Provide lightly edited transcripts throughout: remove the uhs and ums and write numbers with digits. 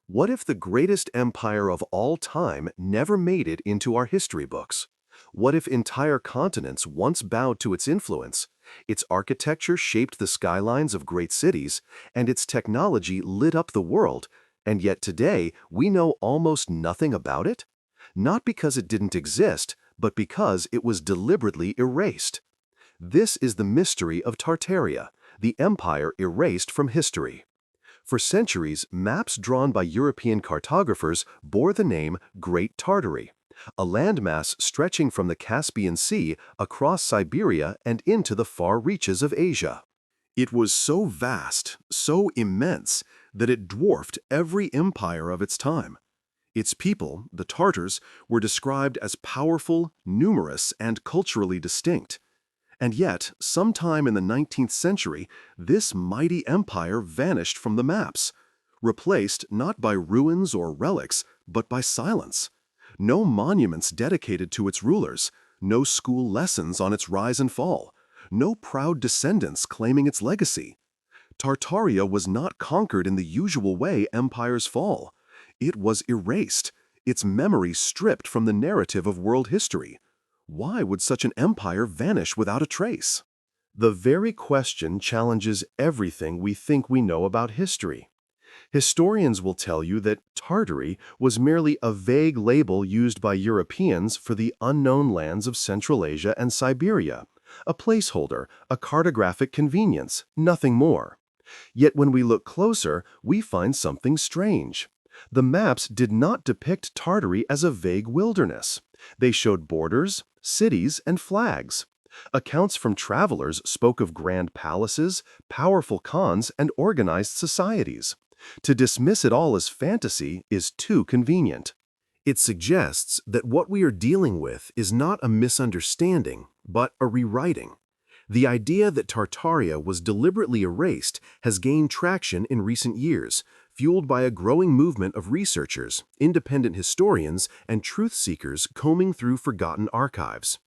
What if the greatest empire of all time never made it into our history books? What if entire continents once bowed to its influence, its architecture shaped the skylines of great cities, and its technology lit up the world, and yet today we know almost nothing about it? Not because it didn't exist, but because it was deliberately erased. This is the mystery of Tartaria, the empire erased from history. For centuries, maps drawn by European cartographers bore the name Great Tartary, a landmass stretching from the Caspian Sea across Siberia and into the far reaches of Asia. It was so vast, so immense, that it dwarfed every empire of its time. Its people, the Tartars, were described as powerful, numerous, and culturally distinct. And yet, sometime in the 19th century, this mighty empire vanished from the maps, replaced not by ruins or relics, but by silence. No monuments dedicated to its rulers, no school lessons on its rise and fall, no proud descendants claiming its legacy. Tartaria was not conquered in the usual way empires fall. It was erased, its memory stripped from the narrative of world history. Why would such an empire vanish without a trace? The very question challenges everything we think we know about history. Historians will tell you that Tartary was merely a vague label used by Europeans for the unknown lands of Central Asia and Siberia, a placeholder, a cartographic convenience, nothing more. Yet when we look closer, we find something strange. The maps did not depict Tartary as a vague wilderness. They showed borders, cities, and flags. Accounts from travelers spoke of grand palaces, powerful khans, and organized societies. To dismiss it all as fantasy is too convenient. It suggests that what we are dealing with is not a misunderstanding, but a rewriting. The idea that Tartaria was deliberately erased has gained traction in recent years, fueled by a growing movement of researchers, independent historians, and truth seekers combing through forgotten archives.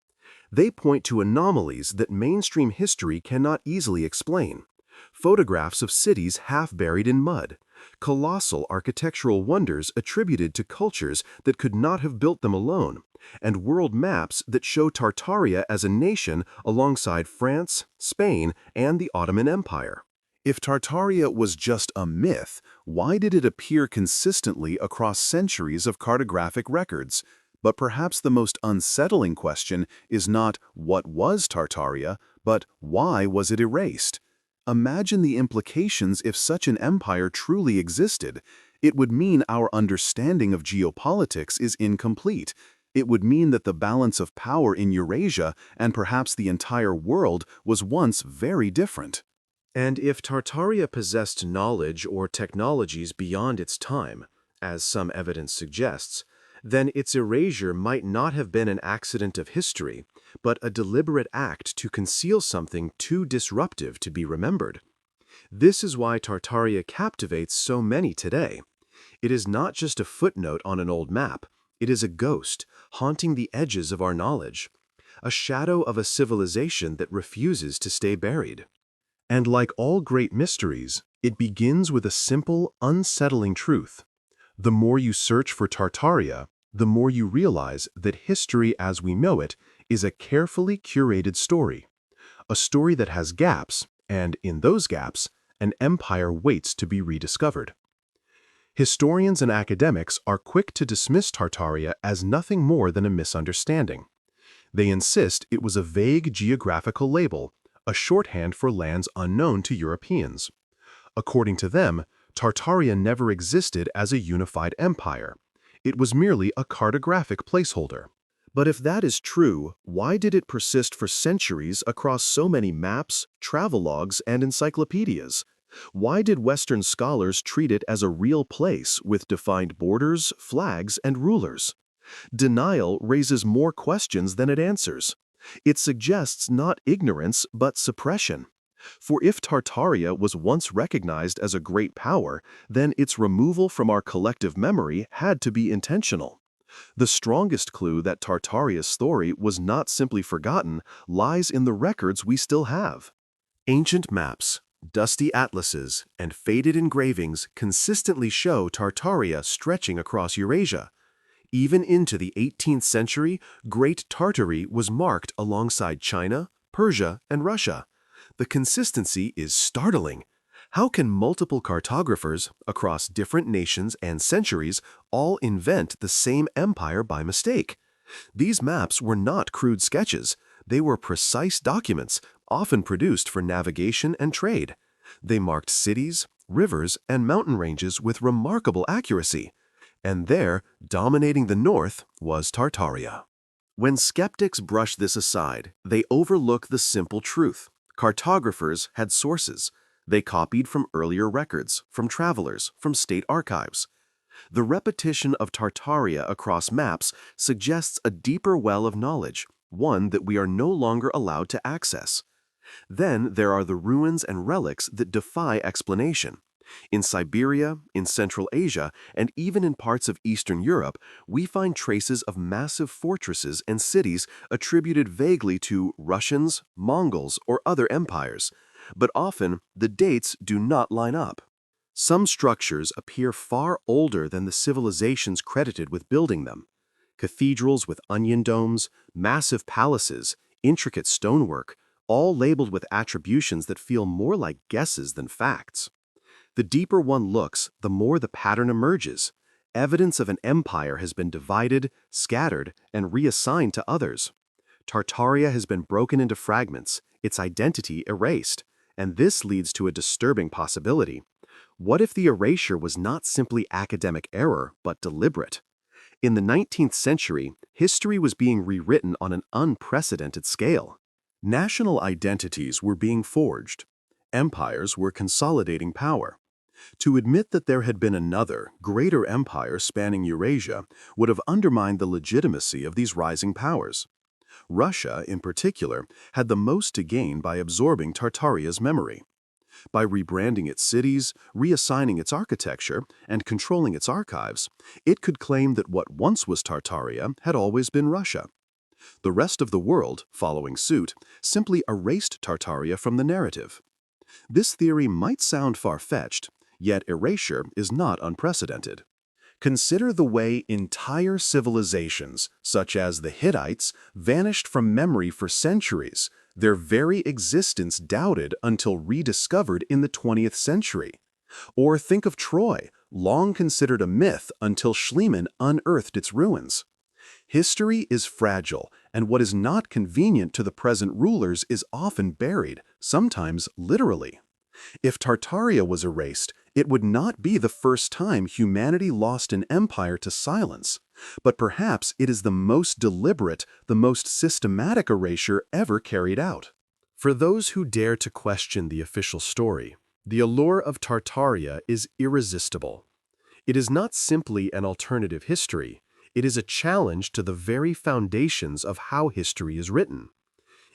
They point to anomalies that mainstream history cannot easily explain. Photographs of cities half buried in mud, colossal architectural wonders attributed to cultures that could not have built them alone, and world maps that show Tartaria as a nation alongside France, Spain, and the Ottoman Empire. If Tartaria was just a myth, why did it appear consistently across centuries of cartographic records? But perhaps the most unsettling question is not what was Tartaria, but why was it erased? Imagine the implications if such an empire truly existed. It would mean our understanding of geopolitics is incomplete. It would mean that the balance of power in Eurasia and perhaps the entire world was once very different. And if Tartaria possessed knowledge or technologies beyond its time, as some evidence suggests, then its erasure might not have been an accident of history, but a deliberate act to conceal something too disruptive to be remembered. This is why Tartaria captivates so many today. It is not just a footnote on an old map, it is a ghost haunting the edges of our knowledge, a shadow of a civilization that refuses to stay buried. And like all great mysteries, it begins with a simple, unsettling truth. The more you search for Tartaria, the more you realize that history as we know it is a carefully curated story. A story that has gaps, and in those gaps, an empire waits to be rediscovered. Historians and academics are quick to dismiss Tartaria as nothing more than a misunderstanding. They insist it was a vague geographical label, a shorthand for lands unknown to Europeans. According to them, Tartaria never existed as a unified empire. It was merely a cartographic placeholder. But if that is true, why did it persist for centuries across so many maps, travelogues, and encyclopedias? Why did Western scholars treat it as a real place with defined borders, flags, and rulers? Denial raises more questions than it answers. It suggests not ignorance, but suppression. For if Tartaria was once recognized as a great power, then its removal from our collective memory had to be intentional. The strongest clue that Tartaria's story was not simply forgotten lies in the records we still have. Ancient maps, Dusty atlases and faded engravings consistently show Tartaria stretching across Eurasia. Even into the 18th century, Great Tartary was marked alongside China, Persia, and Russia. The consistency is startling. How can multiple cartographers across different nations and centuries all invent the same empire by mistake? These maps were not crude sketches. They were precise documents, often produced for navigation and trade. They marked cities, rivers, and mountain ranges with remarkable accuracy. And there, dominating the north, was Tartaria. When skeptics brush this aside, they overlook the simple truth. Cartographers had sources. They copied from earlier records, from travelers, from state archives. The repetition of Tartaria across maps suggests a deeper well of knowledge, one that we are no longer allowed to access. Then there are the ruins and relics that defy explanation. In Siberia, in Central Asia, and even in parts of Eastern Europe, we find traces of massive fortresses and cities attributed vaguely to Russians, Mongols, or other empires. But often, the dates do not line up. Some structures appear far older than the civilizations credited with building them. Cathedrals with onion domes, massive palaces, intricate stonework, all labeled with attributions that feel more like guesses than facts. The deeper one looks, the more the pattern emerges. Evidence of an empire has been divided, scattered, and reassigned to others. Tartaria has been broken into fragments, its identity erased, and this leads to a disturbing possibility. What if the erasure was not simply academic error, but deliberate? In the 19th century, history was being rewritten on an unprecedented scale. National identities were being forged. Empires were consolidating power. To admit that there had been another, greater empire spanning Eurasia would have undermined the legitimacy of these rising powers. Russia, in particular, had the most to gain by absorbing Tartaria's memory. By rebranding its cities, reassigning its architecture, and controlling its archives, it could claim that what once was Tartaria had always been Russia. The rest of the world, following suit, simply erased Tartaria from the narrative. This theory might sound far-fetched, yet erasure is not unprecedented. Consider the way entire civilizations, such as the Hittites, vanished from memory for centuries, their very existence doubted until rediscovered in the 20th century. Or think of Troy, long considered a myth until Schliemann unearthed its ruins. History is fragile, and what is not convenient to the present rulers is often buried, sometimes literally. If Tartaria was erased, it would not be the first time humanity lost an empire to silence, but perhaps it is the most deliberate, the most systematic erasure ever carried out. For those who dare to question the official story, the allure of Tartaria is irresistible. It is not simply an alternative history, it is a challenge to the very foundations of how history is written.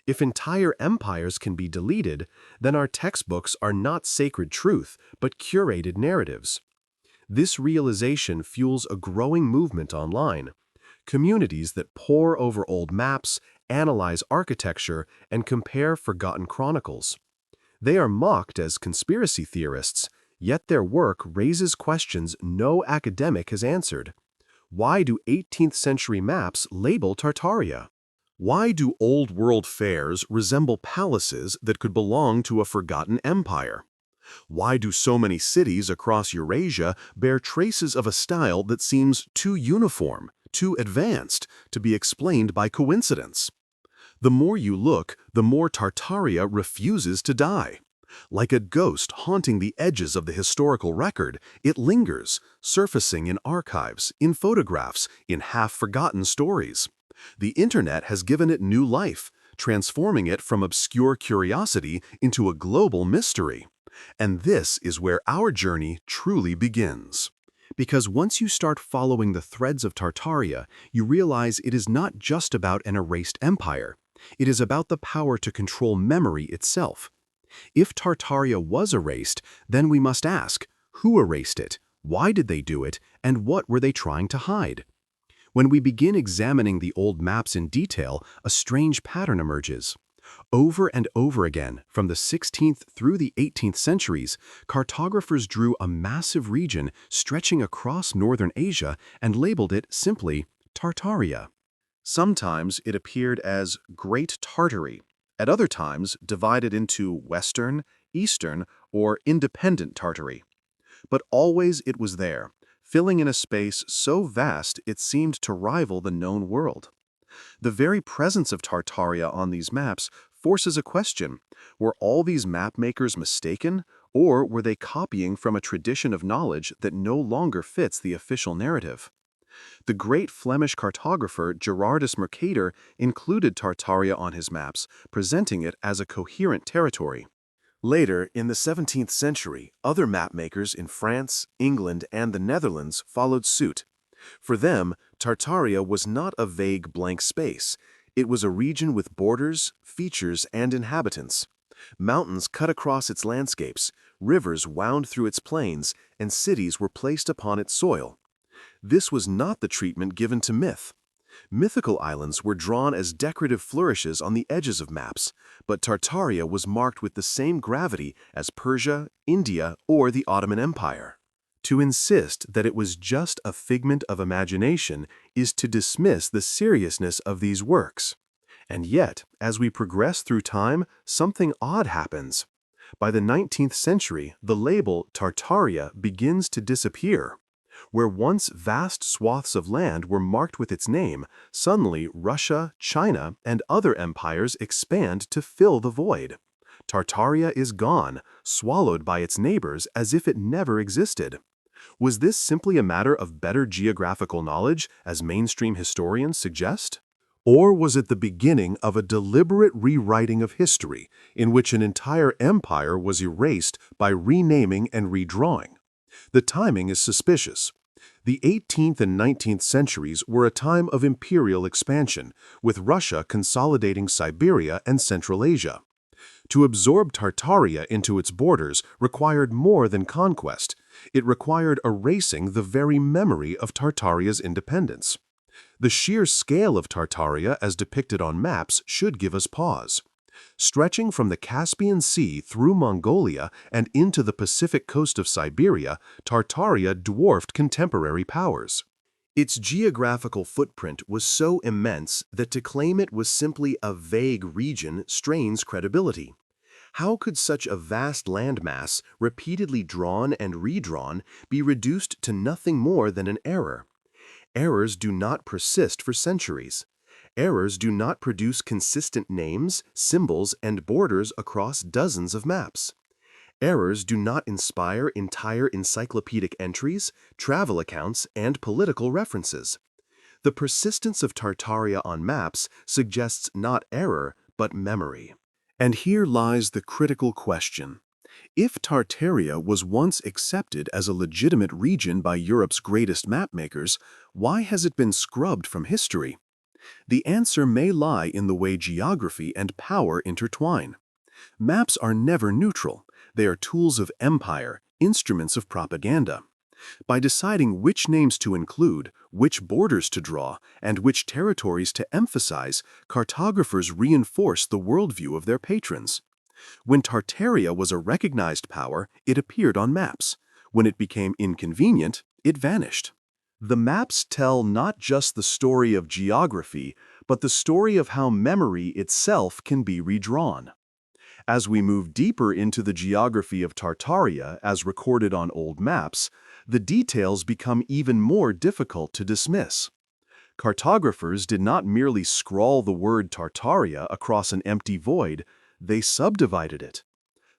If entire empires can be deleted, then our textbooks are not sacred truth, but curated narratives. This realization fuels a growing movement online. Communities that pore over old maps, analyze architecture, and compare forgotten chronicles. They are mocked as conspiracy theorists, yet their work raises questions no academic has answered. Why do 18th century maps label Tartaria? Why do old world fairs resemble palaces that could belong to a forgotten empire? Why do so many cities across Eurasia bear traces of a style that seems too uniform, too advanced, to be explained by coincidence? The more you look, the more Tartaria refuses to die. Like a ghost haunting the edges of the historical record, it lingers, surfacing in archives, in photographs, in half-forgotten stories. The internet has given it new life, transforming it from obscure curiosity into a global mystery. And this is where our journey truly begins. Because once you start following the threads of Tartaria, you realize it is not just about an erased empire. It is about the power to control memory itself. If Tartaria was erased, then we must ask, who erased it? Why did they do it? And what were they trying to hide? When we begin examining the old maps in detail, a strange pattern emerges. Over and over again, from the 16th through the 18th centuries, cartographers drew a massive region stretching across northern Asia and labeled it simply Tartaria. Sometimes it appeared as Great Tartary, at other times divided into Western, Eastern, or Independent Tartary. But always it was there, filling in a space so vast it seemed to rival the known world. The very presence of Tartaria on these maps forces a question. Were all these map makers mistaken, or were they copying from a tradition of knowledge that no longer fits the official narrative? The great Flemish cartographer Gerardus Mercator included Tartaria on his maps, presenting it as a coherent territory. Later, in the 17th century, other mapmakers in France, England, and the Netherlands followed suit. For them, Tartaria was not a vague blank space. It was a region with borders, features, and inhabitants. Mountains cut across its landscapes, rivers wound through its plains, and cities were placed upon its soil. This was not the treatment given to myth. Mythical islands were drawn as decorative flourishes on the edges of maps, but Tartaria was marked with the same gravity as Persia, India, or the Ottoman Empire. To insist that it was just a figment of imagination is to dismiss the seriousness of these works. And yet, as we progress through time, something odd happens. By the 19th century, the label Tartaria begins to disappear. Where once vast swaths of land were marked with its name, suddenly Russia, China, and other empires expand to fill the void. Tartaria is gone, swallowed by its neighbors as if it never existed. Was this simply a matter of better geographical knowledge, as mainstream historians suggest? Or was it the beginning of a deliberate rewriting of history, in which an entire empire was erased by renaming and redrawing? The timing is suspicious. The 18th and 19th centuries were a time of imperial expansion, with Russia consolidating Siberia and Central Asia. To absorb Tartaria into its borders required more than conquest. It required erasing the very memory of Tartaria's independence. The sheer scale of Tartaria as depicted on maps should give us pause. Stretching from the Caspian Sea through Mongolia and into the Pacific coast of Siberia, Tartaria dwarfed contemporary powers. Its geographical footprint was so immense that to claim it was simply a vague region strains credibility. How could such a vast landmass, repeatedly drawn and redrawn, be reduced to nothing more than an error? Errors do not persist for centuries. Errors do not produce consistent names, symbols, and borders across dozens of maps. Errors do not inspire entire encyclopedic entries, travel accounts, and political references. The persistence of Tartaria on maps suggests not error, but memory. And here lies the critical question. If Tartaria was once accepted as a legitimate region by Europe's greatest mapmakers, why has it been scrubbed from history? The answer may lie in the way geography and power intertwine. Maps are never neutral. They are tools of empire, instruments of propaganda. By deciding which names to include, which borders to draw, and which territories to emphasize, cartographers reinforce the worldview of their patrons. When Tartaria was a recognized power, it appeared on maps. When it became inconvenient, it vanished. The maps tell not just the story of geography, but the story of how memory itself can be redrawn. As we move deeper into the geography of Tartaria as recorded on old maps, the details become even more difficult to dismiss. Cartographers did not merely scrawl the word Tartaria across an empty void, they subdivided it.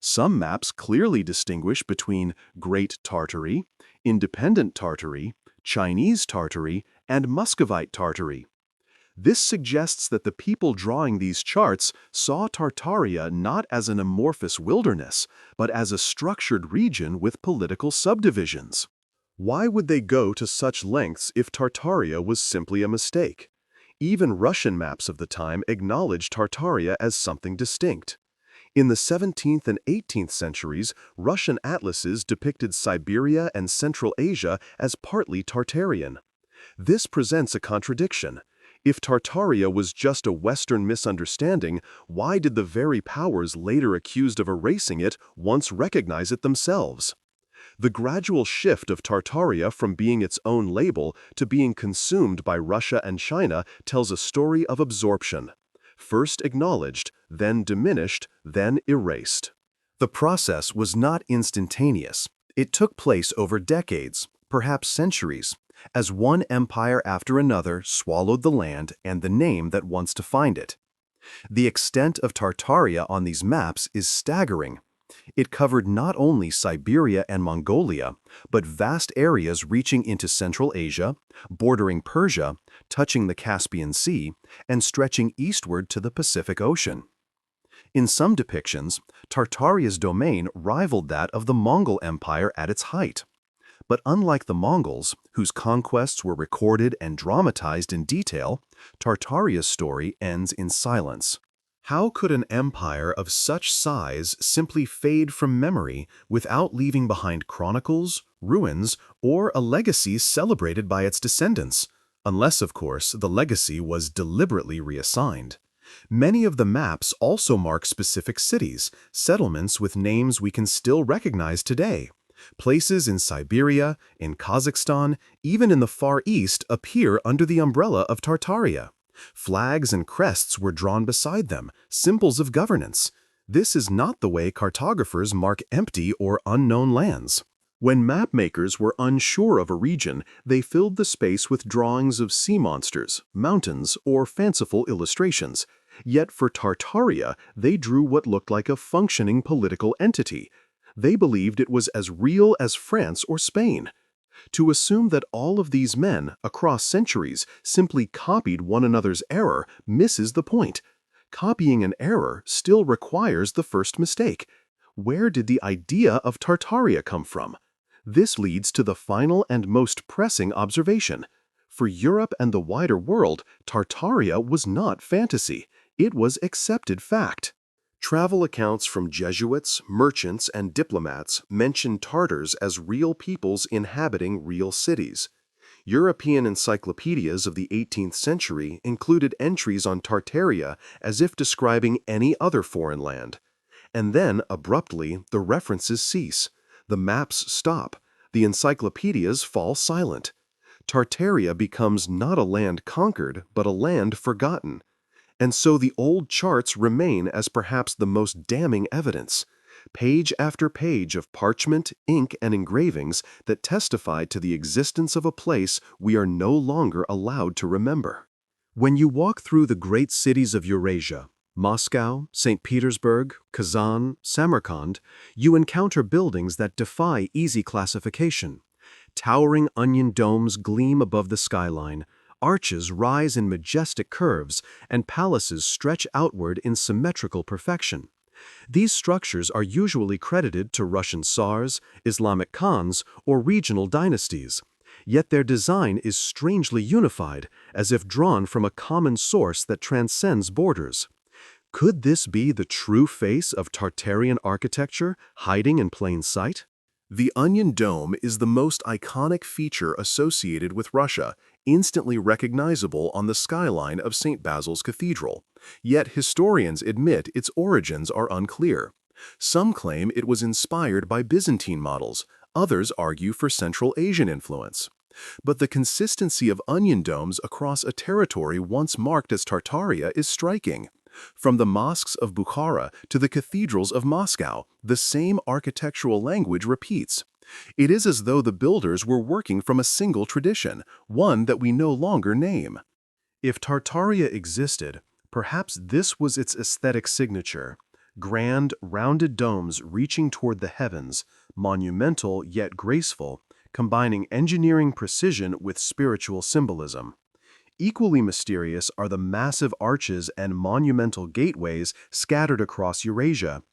Some maps clearly distinguish between Great Tartary, Independent Tartary, Chinese Tartary, and Muscovite Tartary. This suggests that the people drawing these charts saw Tartaria not as an amorphous wilderness, but as a structured region with political subdivisions. Why would they go to such lengths if Tartaria was simply a mistake? Even Russian maps of the time acknowledged Tartaria as something distinct. In the 17th and 18th centuries, Russian atlases depicted Siberia and Central Asia as partly Tartarian. This presents a contradiction. If Tartaria was just a Western misunderstanding, why did the very powers later accused of erasing it once recognize it themselves? The gradual shift of Tartaria from being its own label to being consumed by Russia and China tells a story of absorption. First acknowledged, then diminished, then erased. The process was not instantaneous. It took place over decades, perhaps centuries, as one empire after another swallowed the land and the name that once defined it. The extent of Tartaria on these maps is staggering. It covered not only Siberia and Mongolia, but vast areas reaching into Central Asia, bordering Persia, touching the Caspian Sea, and stretching eastward to the Pacific Ocean. In some depictions, Tartaria's domain rivaled that of the Mongol Empire at its height. But unlike the Mongols, whose conquests were recorded and dramatized in detail, Tartaria's story ends in silence. How could an empire of such size simply fade from memory without leaving behind chronicles, ruins, or a legacy celebrated by its descendants? Unless, of course, the legacy was deliberately reassigned. Many of the maps also mark specific cities, settlements with names we can still recognize today. Places in Siberia, in Kazakhstan, even in the Far East appear under the umbrella of Tartaria. Flags and crests were drawn beside them, symbols of governance. This is not the way cartographers mark empty or unknown lands. When mapmakers were unsure of a region, they filled the space with drawings of sea monsters, mountains, or fanciful illustrations. Yet for Tartaria, they drew what looked like a functioning political entity. They believed it was as real as France or Spain. To assume that all of these men, across centuries, simply copied one another's error misses the point. Copying an error still requires the first mistake. Where did the idea of Tartaria come from? This leads to the final and most pressing observation. For Europe and the wider world, Tartaria was not fantasy. It was accepted fact. Travel accounts from Jesuits, merchants, and diplomats mention Tartars as real peoples inhabiting real cities. European encyclopedias of the 18th century included entries on Tartaria as if describing any other foreign land. And then, abruptly, the references cease. The maps stop. The encyclopedias fall silent. Tartaria becomes not a land conquered, but a land forgotten. And so the old charts remain as perhaps the most damning evidence. Page after page of parchment, ink, and engravings that testify to the existence of a place we are no longer allowed to remember. When you walk through the great cities of Eurasia, Moscow, St. Petersburg, Kazan, Samarkand, you encounter buildings that defy easy classification. Towering onion domes gleam above the skyline, arches rise in majestic curves, and palaces stretch outward in symmetrical perfection. These structures are usually credited to Russian Tsars, Islamic Khans, or regional dynasties. Yet their design is strangely unified, as if drawn from a common source that transcends borders. Could this be the true face of Tartarian architecture hiding in plain sight? The onion dome is the most iconic feature associated with Russia, instantly recognizable on the skyline of St. Basil's Cathedral. Yet historians admit its origins are unclear. Some claim it was inspired by Byzantine models, others argue for Central Asian influence. But the consistency of onion domes across a territory once marked as Tartaria is striking. From the mosques of Bukhara to the cathedrals of Moscow, the same architectural language repeats. It is as though the builders were working from a single tradition, one that we no longer name. If Tartaria existed, perhaps this was its aesthetic signature: grand, rounded domes reaching toward the heavens, monumental yet graceful, combining engineering precision with spiritual symbolism. Equally mysterious are the massive arches and monumental gateways scattered across Eurasia.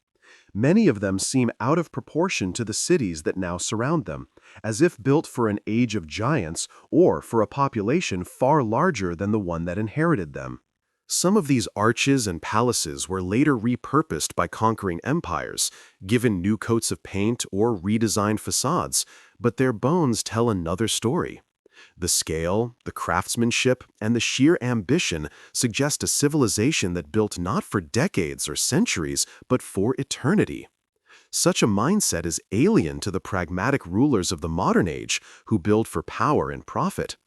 Many of them seem out of proportion to the cities that now surround them, as if built for an age of giants or for a population far larger than the one that inherited them. Some of these arches and palaces were later repurposed by conquering empires, given new coats of paint or redesigned facades, but their bones tell another story. The scale, the craftsmanship, and the sheer ambition suggest a civilization that built not for decades or centuries, but for eternity. Such a mindset is alien to the pragmatic rulers of the modern age who build for power and profit.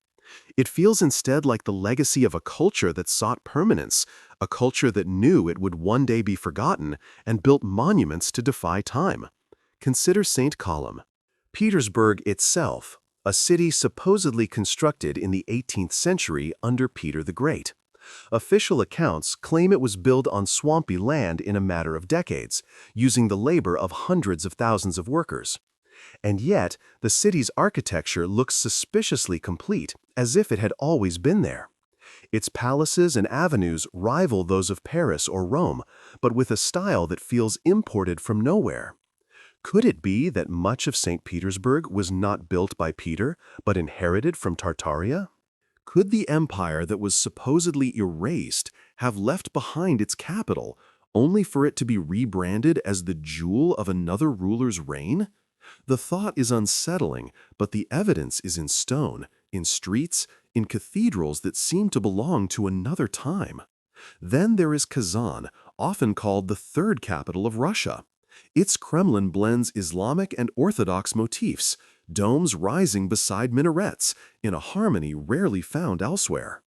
It feels instead like the legacy of a culture that sought permanence, a culture that knew it would one day be forgotten and built monuments to defy time. Consider St. Column. Petersburg itself, a city supposedly constructed in the 18th century under Peter the Great. Official accounts claim it was built on swampy land in a matter of decades, using the labor of hundreds of thousands of workers. And yet, the city's architecture looks suspiciously complete, as if it had always been there. Its palaces and avenues rival those of Paris or Rome, but with a style that feels imported from nowhere. Could it be that much of St. Petersburg was not built by Peter, but inherited from Tartaria? Could the empire that was supposedly erased have left behind its capital, only for it to be rebranded as the jewel of another ruler's reign? The thought is unsettling, but the evidence is in stone, in streets, in cathedrals that seem to belong to another time. Then there is Kazan, often called the third capital of Russia. Its Kremlin blends Islamic and Orthodox motifs, domes rising beside minarets, in a harmony rarely found elsewhere.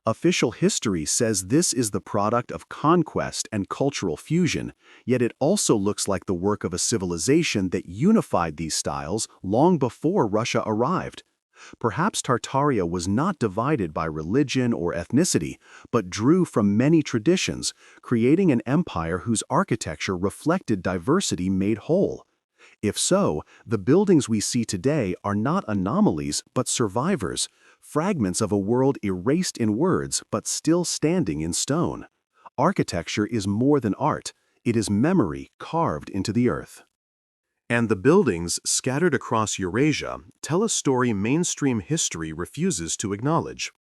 Official history says this is the product of conquest and cultural fusion, yet it also looks like the work of a civilization that unified these styles long before Russia arrived. Perhaps Tartaria was not divided by religion or ethnicity, but drew from many traditions, creating an empire whose architecture reflected diversity made whole. If so, the buildings we see today are not anomalies but survivors, fragments of a world erased in words but still standing in stone. Architecture is more than art, it is memory carved into the earth. And the buildings scattered across Eurasia tell a story mainstream history refuses to acknowledge.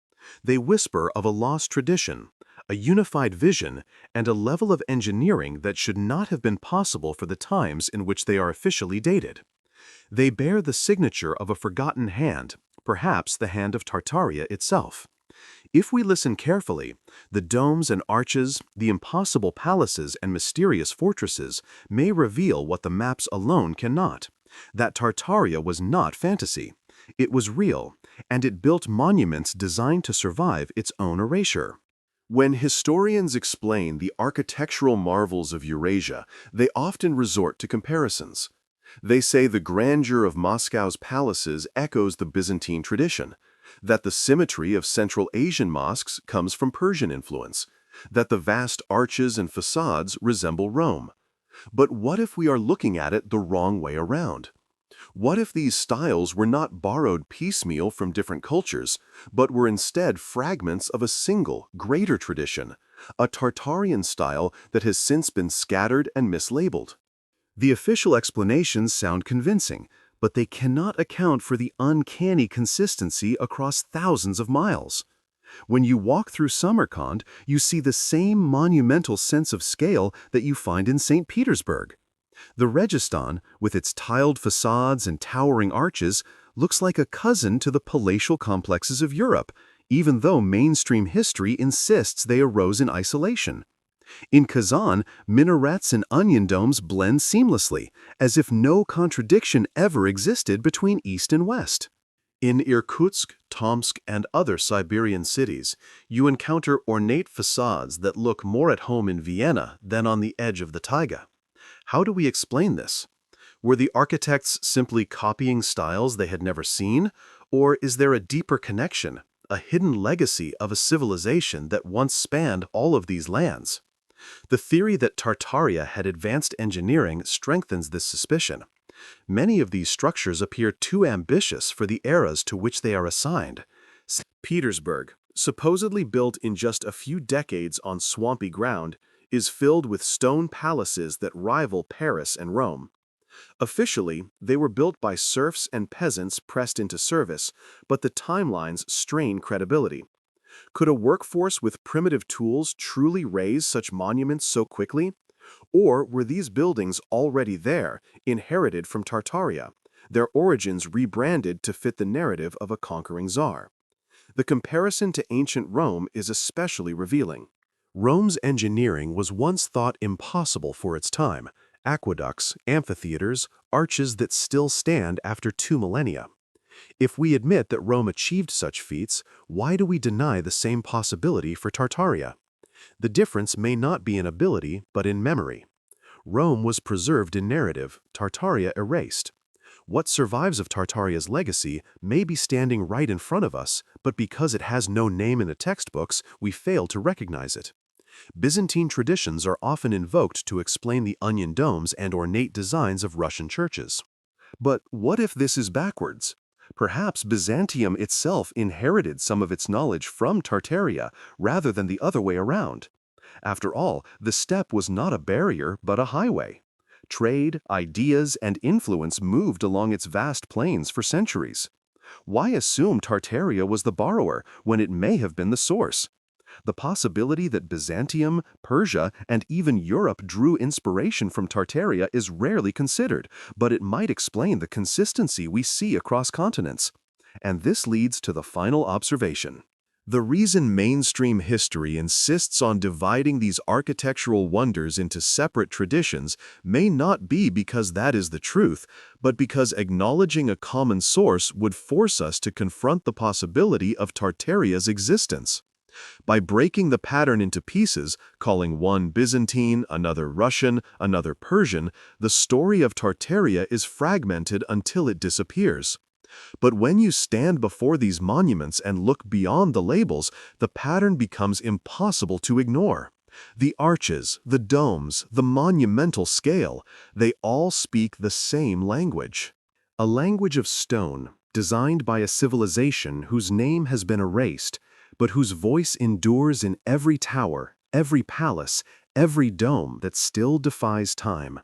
They whisper of a lost tradition, a unified vision, and a level of engineering that should not have been possible for the times in which they are officially dated. They bear the signature of a forgotten hand, perhaps the hand of Tartaria itself. If we listen carefully, the domes and arches, the impossible palaces and mysterious fortresses may reveal what the maps alone cannot: that Tartaria was not fantasy. It was real, and it built monuments designed to survive its own erasure. When historians explain the architectural marvels of Eurasia, they often resort to comparisons. They say the grandeur of Moscow's palaces echoes the Byzantine tradition, that the symmetry of Central Asian mosques comes from Persian influence, that the vast arches and facades resemble Rome. But what if we are looking at it the wrong way around? What if these styles were not borrowed piecemeal from different cultures, but were instead fragments of a single, greater tradition, a Tartarian style that has since been scattered and mislabeled? The official explanations sound convincing, but they cannot account for the uncanny consistency across thousands of miles. When you walk through Samarkand, you see the same monumental sense of scale that you find in St. Petersburg. The Registan, with its tiled facades and towering arches, looks like a cousin to the palatial complexes of Europe, even though mainstream history insists they arose in isolation. In Kazan, minarets and onion domes blend seamlessly, as if no contradiction ever existed between East and West. In Irkutsk, Tomsk, and other Siberian cities, you encounter ornate facades that look more at home in Vienna than on the edge of the taiga. How do we explain this? Were the architects simply copying styles they had never seen, or is there a deeper connection, a hidden legacy of a civilization that once spanned all of these lands? The theory that Tartaria had advanced engineering strengthens this suspicion. Many of these structures appear too ambitious for the eras to which they are assigned. St. Petersburg, supposedly built in just a few decades on swampy ground, is filled with stone palaces that rival Paris and Rome. Officially, they were built by serfs and peasants pressed into service, but the timelines strain credibility. Could a workforce with primitive tools truly raise such monuments so quickly? Or were these buildings already there, inherited from Tartaria? their origins rebranded to fit the narrative of a conquering czar. The comparison to ancient Rome is especially revealing. Rome's engineering was once thought impossible for its time: aqueducts, amphitheaters, arches that still stand after 2 millennia. If we admit that Rome achieved such feats, why do we deny the same possibility for Tartaria? The difference may not be in ability, but in memory. Rome was preserved in narrative, Tartaria erased. What survives of Tartaria's legacy may be standing right in front of us, but because it has no name in the textbooks, we fail to recognize it. Byzantine traditions are often invoked to explain the onion domes and ornate designs of Russian churches. But what if this is backwards? Perhaps Byzantium itself inherited some of its knowledge from Tartaria rather than the other way around. After all, the steppe was not a barrier but a highway. Trade, ideas, and influence moved along its vast plains for centuries. Why assume Tartaria was the borrower when it may have been the source? The possibility that Byzantium, Persia, and even Europe drew inspiration from Tartaria is rarely considered, but it might explain the consistency we see across continents. And this leads to the final observation. The reason mainstream history insists on dividing these architectural wonders into separate traditions may not be because that is the truth, but because acknowledging a common source would force us to confront the possibility of Tartaria's existence. By breaking the pattern into pieces, calling one Byzantine, another Russian, another Persian, the story of Tartaria is fragmented until it disappears. But when you stand before these monuments and look beyond the labels, the pattern becomes impossible to ignore. The arches, the domes, the monumental scale, they all speak the same language. A language of stone, designed by a civilization whose name has been erased, but whose voice endures in every tower, every palace, every dome that still defies time.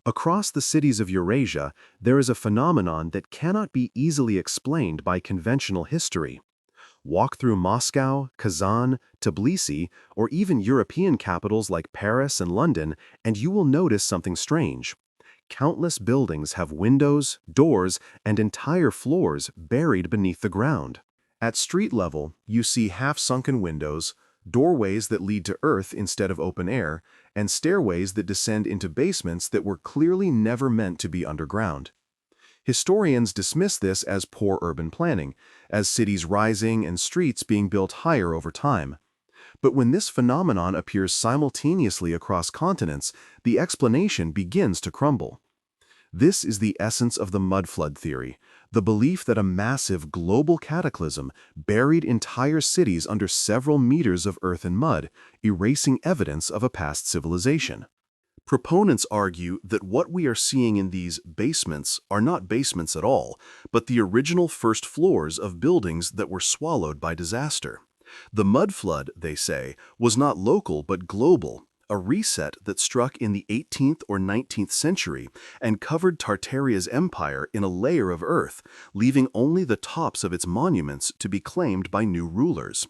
Across the cities of Eurasia, there is a phenomenon that cannot be easily explained by conventional history. Walk through Moscow, Kazan, Tbilisi, or even European capitals like Paris and London, and you will notice something strange. Countless buildings have windows, doors, and entire floors buried beneath the ground. At street level, you see half-sunken windows, doorways that lead to earth instead of open air, and stairways that descend into basements that were clearly never meant to be underground. Historians dismiss this as poor urban planning, as cities rising and streets being built higher over time. But when this phenomenon appears simultaneously across continents, the explanation begins to crumble. This is the essence of the mudflood theory, the belief that a massive global cataclysm buried entire cities under several meters of earth and mud, erasing evidence of a past civilization. Proponents argue that what we are seeing in these basements are not basements at all, but the original first floors of buildings that were swallowed by disaster. The mudflood, they say, was not local but global, a reset that struck in the 18th or 19th century and covered Tartaria's empire in a layer of earth, leaving only the tops of its monuments to be claimed by new rulers.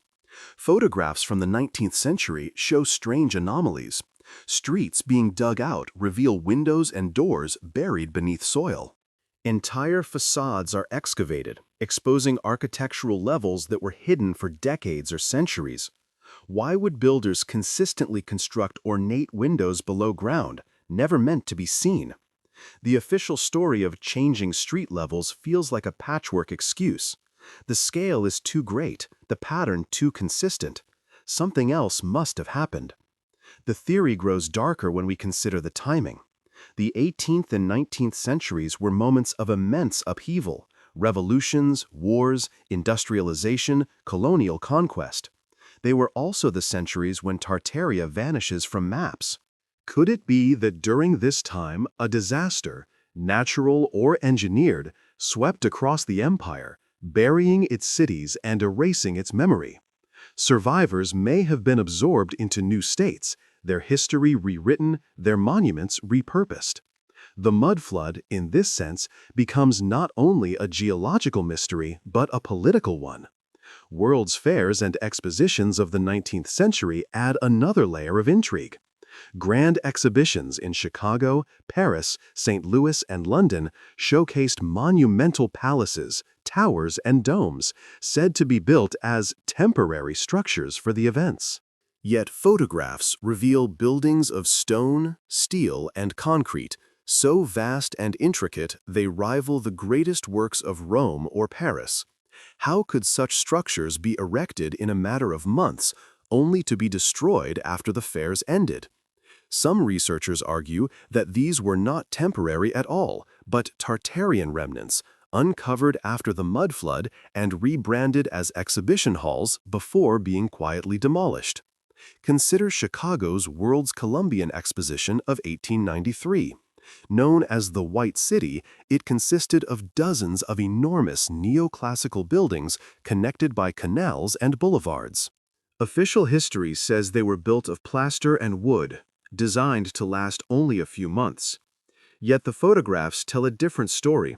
Photographs from the 19th century show strange anomalies. Streets being dug out reveal windows and doors buried beneath soil. Entire facades are excavated, exposing architectural levels that were hidden for decades or centuries. Why would builders consistently construct ornate windows below ground, never meant to be seen? The official story of changing street levels feels like a patchwork excuse. The scale is too great, the pattern too consistent. Something else must have happened. The theory grows darker when we consider the timing. The 18th and 19th centuries were moments of immense upheaval: revolutions, wars, industrialization, colonial conquest. They were also the centuries when Tartaria vanishes from maps. Could it be that during this time a disaster, natural or engineered, swept across the empire, burying its cities and erasing its memory? Survivors may have been absorbed into new states, their history rewritten, their monuments repurposed. The mudflood, in this sense, becomes not only a geological mystery, but a political one. World's fairs and expositions of the 19th century add another layer of intrigue. Grand exhibitions in Chicago, Paris, St. Louis, and London showcased monumental palaces, towers, and domes, said to be built as temporary structures for the events. Yet photographs reveal buildings of stone, steel, and concrete, so vast and intricate they rival the greatest works of Rome or Paris. How could such structures be erected in a matter of months, only to be destroyed after the fairs ended? Some researchers argue that these were not temporary at all, but Tartarian remnants, uncovered after the mud flood and rebranded as exhibition halls before being quietly demolished. Consider Chicago's World's Columbian Exposition of 1893. Known as the White City, it consisted of dozens of enormous neoclassical buildings connected by canals and boulevards. Official history says they were built of plaster and wood, designed to last only a few months. Yet the photographs tell a different story.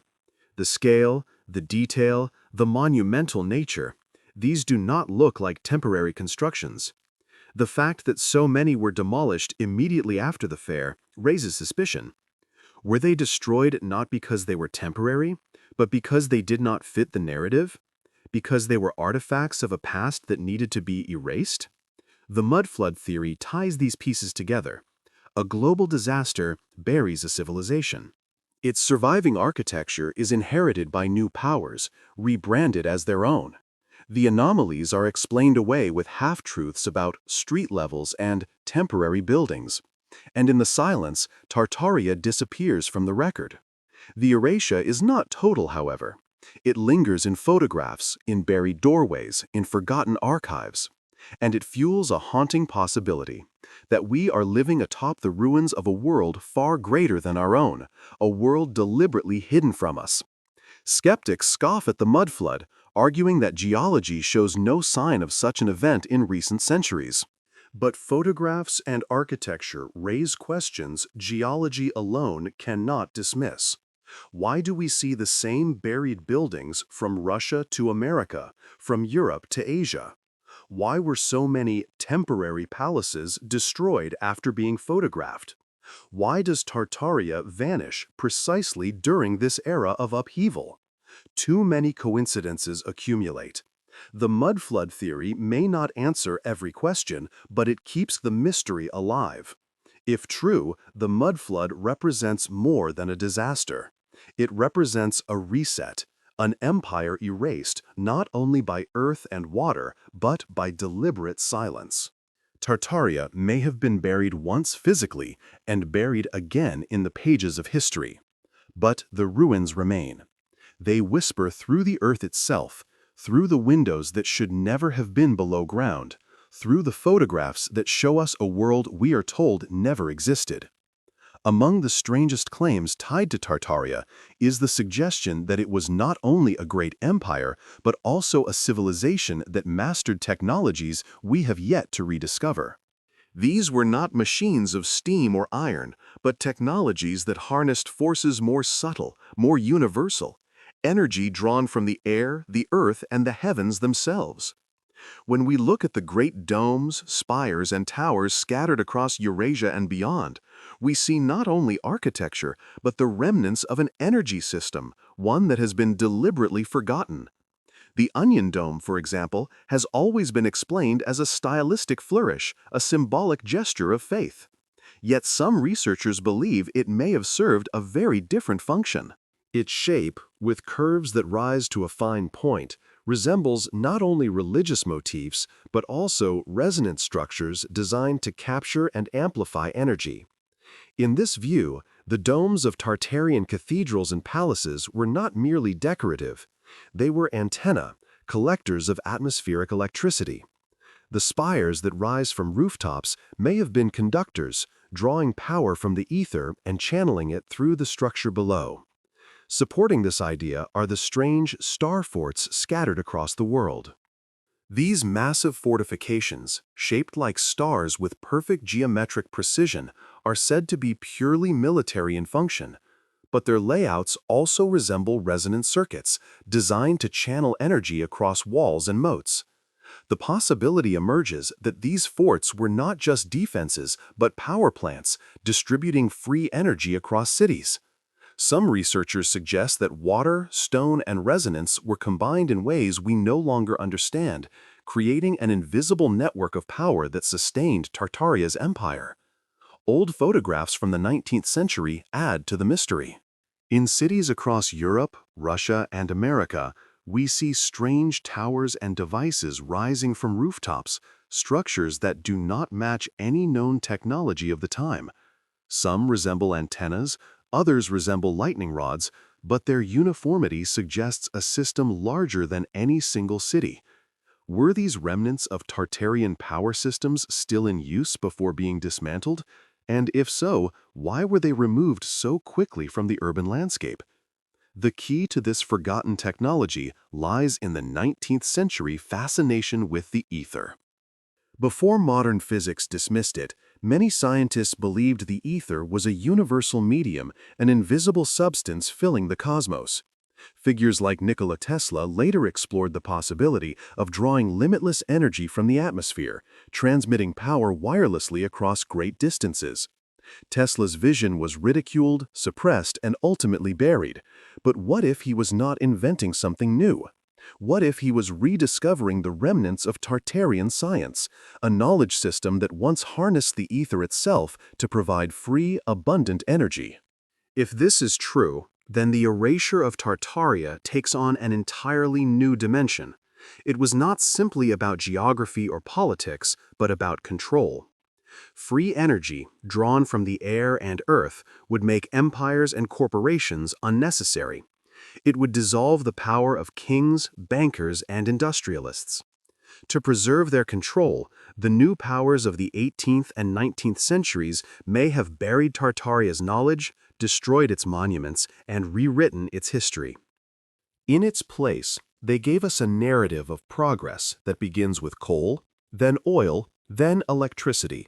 The scale, the detail, the monumental nature, these do not look like temporary constructions. The fact that so many were demolished immediately after the fair raises suspicion. Were they destroyed not because they were temporary, but because they did not fit the narrative? Because they were artifacts of a past that needed to be erased? The mud flood theory ties these pieces together. A global disaster buries a civilization. Its surviving architecture is inherited by new powers, rebranded as their own. The anomalies are explained away with half-truths about street levels and temporary buildings. And in the silence, Tartaria disappears from the record. The erasure is not total, however. It lingers in photographs, in buried doorways, in forgotten archives. And it fuels a haunting possibility that we are living atop the ruins of a world far greater than our own, a world deliberately hidden from us. Skeptics scoff at the mud flood, arguing that geology shows no sign of such an event in recent centuries. But photographs and architecture raise questions geology alone cannot dismiss. Why do we see the same buried buildings from Russia to America, from Europe to Asia? Why were so many temporary palaces destroyed after being photographed? Why does Tartaria vanish precisely during this era of upheaval? Too many coincidences accumulate. The mud flood theory may not answer every question, but it keeps the mystery alive. If true, the mud flood represents more than a disaster. It represents a reset, an empire erased not only by earth and water, but by deliberate silence. Tartaria may have been buried once physically and buried again in the pages of history. But the ruins remain. They whisper through the earth itself, through the windows that should never have been below ground, through the photographs that show us a world we are told never existed. Among the strangest claims tied to Tartaria is the suggestion that it was not only a great empire, but also a civilization that mastered technologies we have yet to rediscover. These were not machines of steam or iron, but technologies that harnessed forces more subtle, more universal, energy drawn from the air, the earth, and the heavens themselves. When we look at the great domes, spires, and towers scattered across Eurasia and beyond, we see not only architecture, but the remnants of an energy system, one that has been deliberately forgotten. The Onion Dome, for example, has always been explained as a stylistic flourish, a symbolic gesture of faith. Yet some researchers believe it may have served a very different function. Its shape, with curves that rise to a fine point, resembles not only religious motifs, but also resonance structures designed to capture and amplify energy. In this view, the domes of Tartarian cathedrals and palaces were not merely decorative. They were antennae, collectors of atmospheric electricity. The spires that rise from rooftops may have been conductors, drawing power from the ether and channeling it through the structure below. Supporting this idea are the strange star forts scattered across the world. These massive fortifications, shaped like stars with perfect geometric precision, are said to be purely military in function, but their layouts also resemble resonant circuits, designed to channel energy across walls and moats. The possibility emerges that these forts were not just defenses, but power plants, distributing free energy across cities. Some researchers suggest that water, stone, and resonance were combined in ways we no longer understand, creating an invisible network of power that sustained Tartaria's empire. Old photographs from the 19th century add to the mystery. In cities across Europe, Russia, and America, we see strange towers and devices rising from rooftops, structures that do not match any known technology of the time. Some resemble antennas, others resemble lightning rods, but their uniformity suggests a system larger than any single city. Were these remnants of Tartarian power systems still in use before being dismantled? And if so, why were they removed so quickly from the urban landscape? The key to this forgotten technology lies in the 19th century fascination with the ether. Before modern physics dismissed it, many scientists believed the ether was a universal medium, an invisible substance filling the cosmos. Figures like Nikola Tesla later explored the possibility of drawing limitless energy from the atmosphere, transmitting power wirelessly across great distances. Tesla's vision was ridiculed, suppressed, and ultimately buried. But what if he was not inventing something new? What if he was rediscovering the remnants of Tartarian science, a knowledge system that once harnessed the ether itself to provide free, abundant energy? If this is true, then the erasure of Tartaria takes on an entirely new dimension. It was not simply about geography or politics, but about control. Free energy, drawn from the air and earth, would make empires and corporations unnecessary. It would dissolve the power of kings, bankers, and industrialists. To preserve their control, the new powers of the 18th and 19th centuries may have buried Tartaria's knowledge, destroyed its monuments, and rewritten its history. In its place, they gave us a narrative of progress that begins with coal, then oil, then electricity,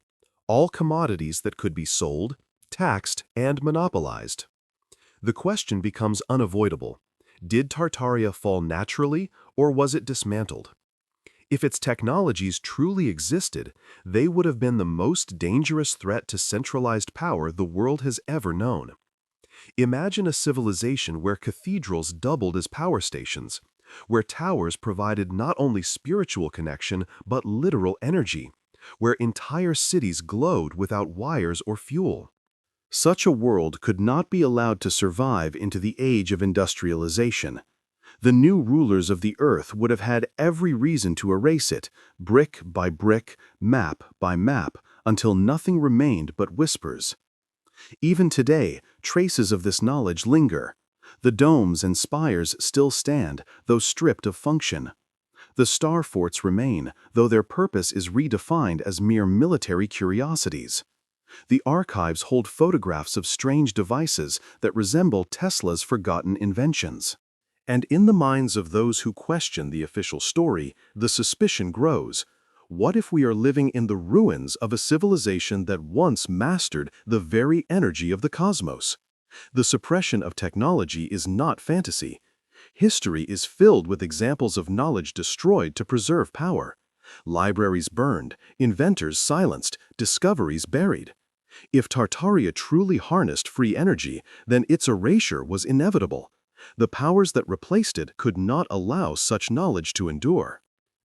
all commodities that could be sold, taxed, and monopolized. The question becomes unavoidable. Did Tartaria fall naturally, or was it dismantled? If its technologies truly existed, they would have been the most dangerous threat to centralized power the world has ever known. Imagine a civilization where cathedrals doubled as power stations, where towers provided not only spiritual connection but literal energy, where entire cities glowed without wires or fuel. Such a world could not be allowed to survive into the age of industrialization. The new rulers of the earth would have had every reason to erase it, brick by brick, map by map, until nothing remained but whispers. Even today, traces of this knowledge linger. The domes and spires still stand, though stripped of function. The star forts remain, though their purpose is redefined as mere military curiosities. The archives hold photographs of strange devices that resemble Tesla's forgotten inventions. And in the minds of those who question the official story, the suspicion grows. What if we are living in the ruins of a civilization that once mastered the very energy of the cosmos? The suppression of technology is not fantasy. History is filled with examples of knowledge destroyed to preserve power. Libraries burned, inventors silenced, discoveries buried. If Tartaria truly harnessed free energy, then its erasure was inevitable. The powers that replaced it could not allow such knowledge to endure.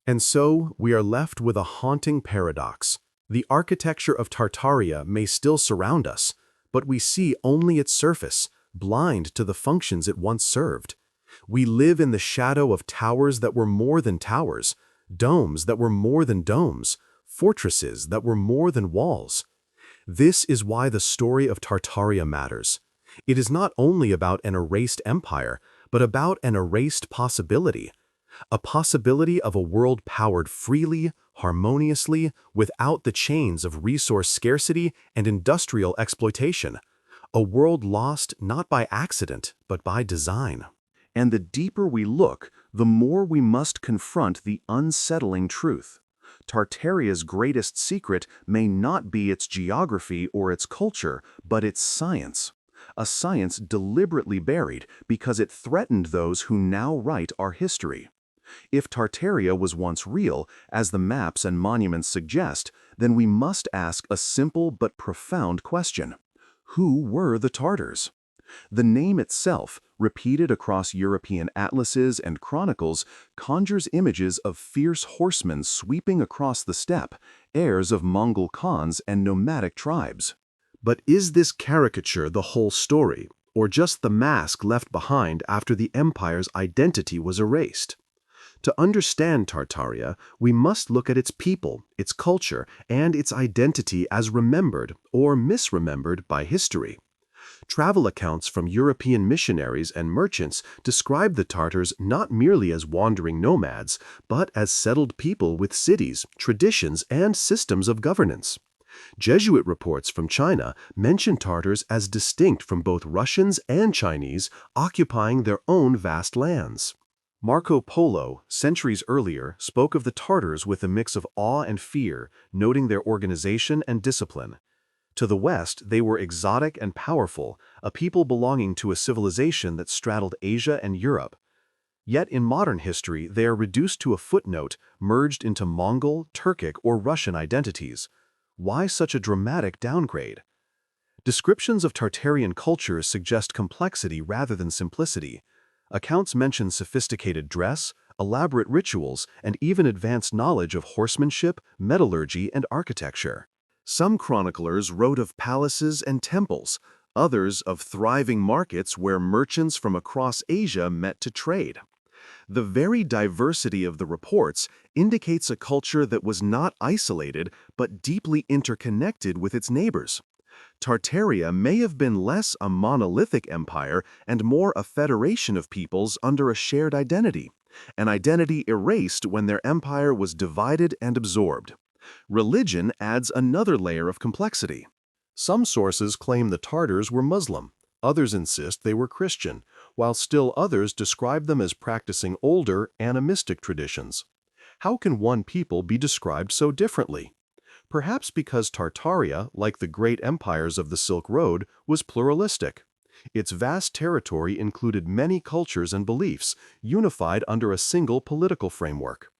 And so, we are left with a haunting paradox. The architecture of Tartaria may still surround us, but we see only its surface, blind to the functions it once served. We live in the shadow of towers that were more than towers, domes that were more than domes, fortresses that were more than walls. This is why the story of Tartaria matters. It is not only about an erased empire, but about an erased possibility. A possibility of a world powered freely, harmoniously, without the chains of resource scarcity and industrial exploitation. A world lost not by accident, but by design. And the deeper we look, the more we must confront the unsettling truth. Tartaria's greatest secret may not be its geography or its culture, but its science. A science deliberately buried because it threatened those who now write our history. If Tartaria was once real, as the maps and monuments suggest, then we must ask a simple but profound question. Who were the Tartars? The name itself, repeated across European atlases and chronicles, conjures images of fierce horsemen sweeping across the steppe, heirs of Mongol Khans and nomadic tribes. But is this caricature the whole story, or just the mask left behind after the empire's identity was erased? To understand Tartaria, we must look at its people, its culture, and its identity as remembered or misremembered by history. Travel accounts from European missionaries and merchants describe the Tartars not merely as wandering nomads, but as settled people with cities, traditions, and systems of governance. Jesuit reports from China mention Tartars as distinct from both Russians and Chinese, occupying their own vast lands. Marco Polo, centuries earlier, spoke of the Tartars with a mix of awe and fear, noting their organization and discipline. To the west, they were exotic and powerful, a people belonging to a civilization that straddled Asia and Europe. Yet in modern history, they are reduced to a footnote, merged into Mongol, Turkic, or Russian identities. Why such a dramatic downgrade? Descriptions of Tartarian cultures suggest complexity rather than simplicity. Accounts mention sophisticated dress, elaborate rituals, and even advanced knowledge of horsemanship, metallurgy, and architecture. Some chroniclers wrote of palaces and temples, others of thriving markets where merchants from across Asia met to trade. The very diversity of the reports indicates a culture that was not isolated but deeply interconnected with its neighbors. Tartaria may have been less a monolithic empire and more a federation of peoples under a shared identity, an identity erased when their empire was divided and absorbed. Religion adds another layer of complexity. Some sources claim the Tartars were Muslim, others insist they were Christian, while still others describe them as practicing older, animistic traditions. How can one people be described so differently? Perhaps because Tartaria, like the great empires of the Silk Road, was pluralistic. Its vast territory included many cultures and beliefs, unified under a single political framework.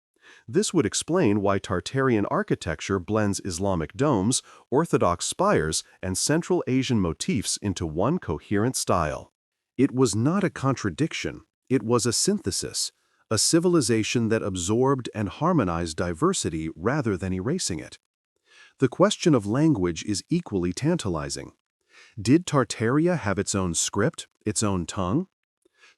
This would explain why Tartarian architecture blends Islamic domes, Orthodox spires, and Central Asian motifs into one coherent style. It was not a contradiction, it was a synthesis, a civilization that absorbed and harmonized diversity rather than erasing it. The question of language is equally tantalizing. Did Tartaria have its own script, its own tongue?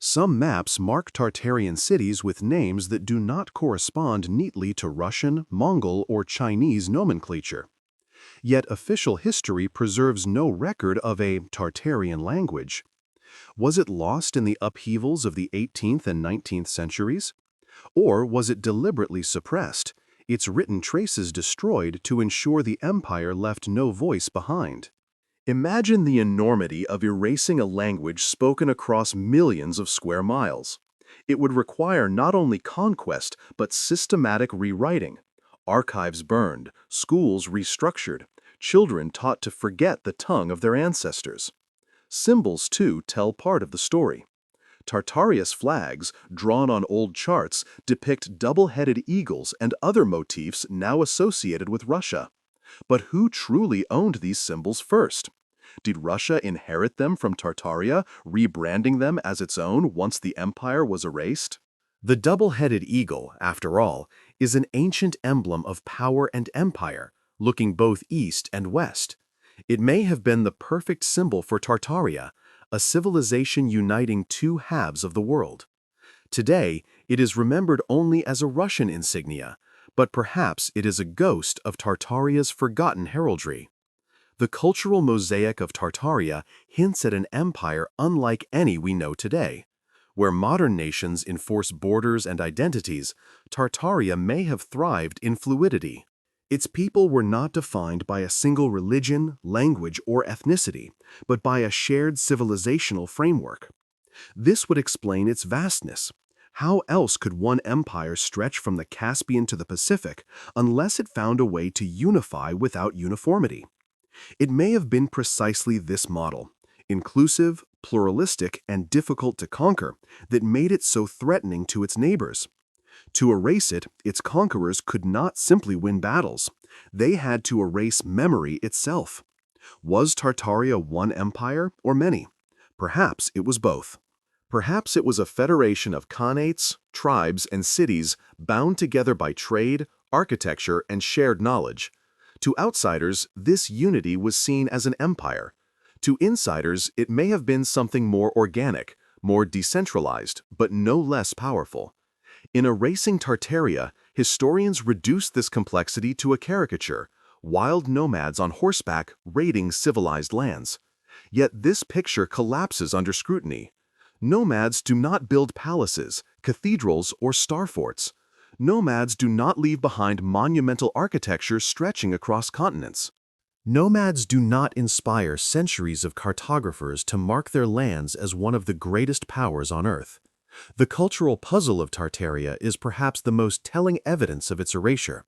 Some maps mark Tartarian cities with names that do not correspond neatly to Russian, Mongol, or Chinese nomenclature. Yet official history preserves no record of a Tartarian language. Was it lost in the upheavals of the 18th and 19th centuries? Or was it deliberately suppressed, its written traces destroyed to ensure the empire left no voice behind? Imagine the enormity of erasing a language spoken across millions of square miles. It would require not only conquest, but systematic rewriting. Archives burned, schools restructured, children taught to forget the tongue of their ancestors. Symbols, too, tell part of the story. Tartaria's flags, drawn on old charts, depict double-headed eagles and other motifs now associated with Russia. But who truly owned these symbols first? Did Russia inherit them from Tartaria, rebranding them as its own once the empire was erased? The double-headed eagle, after all, is an ancient emblem of power and empire, looking both east and west. It may have been the perfect symbol for Tartaria, a civilization uniting two halves of the world. Today, it is remembered only as a Russian insignia, but perhaps it is a ghost of Tartaria's forgotten heraldry. The cultural mosaic of Tartaria hints at an empire unlike any we know today. Where modern nations enforce borders and identities, Tartaria may have thrived in fluidity. Its people were not defined by a single religion, language, or ethnicity, but by a shared civilizational framework. This would explain its vastness. How else could one empire stretch from the Caspian to the Pacific unless it found a way to unify without uniformity? It may have been precisely this model, inclusive, pluralistic, and difficult to conquer, that made it so threatening to its neighbors. To erase it, its conquerors could not simply win battles. They had to erase memory itself. Was Tartaria one empire or many? Perhaps it was both. Perhaps it was a federation of khanates, tribes, and cities bound together by trade, architecture, and shared knowledge. To outsiders, this unity was seen as an empire. To insiders, it may have been something more organic, more decentralized, but no less powerful. In erasing Tartaria, historians reduced this complexity to a caricature: wild nomads on horseback raiding civilized lands. Yet this picture collapses under scrutiny. Nomads do not build palaces, cathedrals, or star forts. Nomads do not leave behind monumental architecture stretching across continents. Nomads do not inspire centuries of cartographers to mark their lands as one of the greatest powers on Earth. The cultural puzzle of Tartaria is perhaps the most telling evidence of its erasure.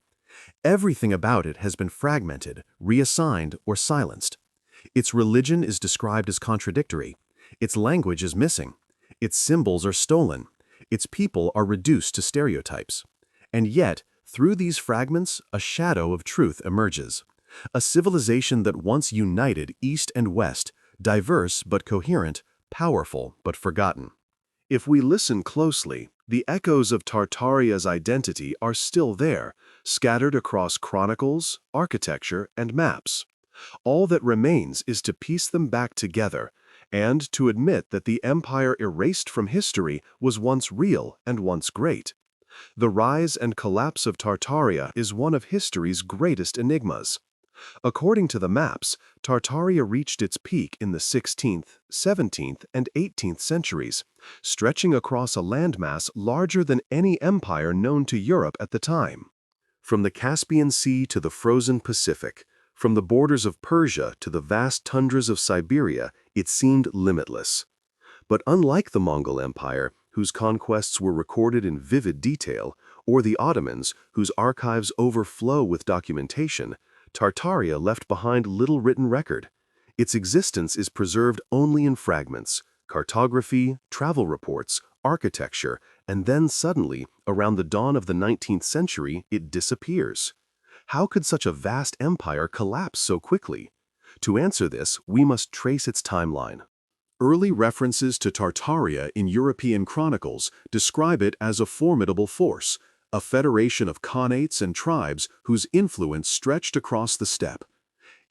Everything about it has been fragmented, reassigned, or silenced. Its religion is described as contradictory. Its language is missing. Its symbols are stolen. Its people are reduced to stereotypes. And yet, through these fragments, a shadow of truth emerges. A civilization that once united East and West, diverse but coherent, powerful but forgotten. If we listen closely, the echoes of Tartaria's identity are still there, scattered across chronicles, architecture, and maps. All that remains is to piece them back together and to admit that the empire erased from history was once real and once great. The rise and collapse of Tartaria is one of history's greatest enigmas. According to the maps, Tartaria reached its peak in the 16th, 17th, and 18th centuries, stretching across a landmass larger than any empire known to Europe at the time. From the Caspian Sea to the frozen Pacific, from the borders of Persia to the vast tundras of Siberia, it seemed limitless. But unlike the Mongol Empire, whose conquests were recorded in vivid detail, or the Ottomans, whose archives overflow with documentation, Tartaria left behind little written record. Its existence is preserved only in fragments: cartography, travel reports, architecture, and then suddenly, around the dawn of the 19th century, it disappears. How could such a vast empire collapse so quickly? To answer this, we must trace its timeline. Early references to Tartaria in European chronicles describe it as a formidable force, a federation of khanates and tribes whose influence stretched across the steppe.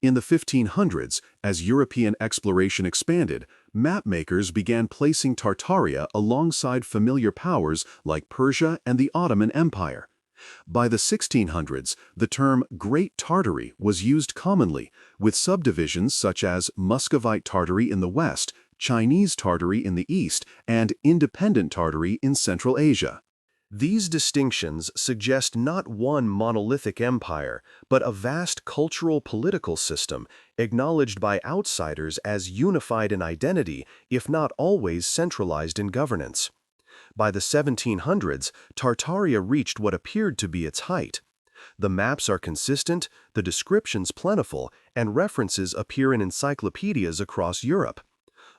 In the 1500s, as European exploration expanded, mapmakers began placing Tartaria alongside familiar powers like Persia and the Ottoman Empire. By the 1600s, the term Great Tartary was used commonly, with subdivisions such as Muscovite Tartary in the west, Chinese Tartary in the east, and Independent Tartary in Central Asia. These distinctions suggest not one monolithic empire, but a vast cultural political system acknowledged by outsiders as unified in identity, if not always centralized in governance. By the 1700s, Tartaria reached what appeared to be its height. The maps are consistent, the descriptions plentiful, and references appear in encyclopedias across Europe.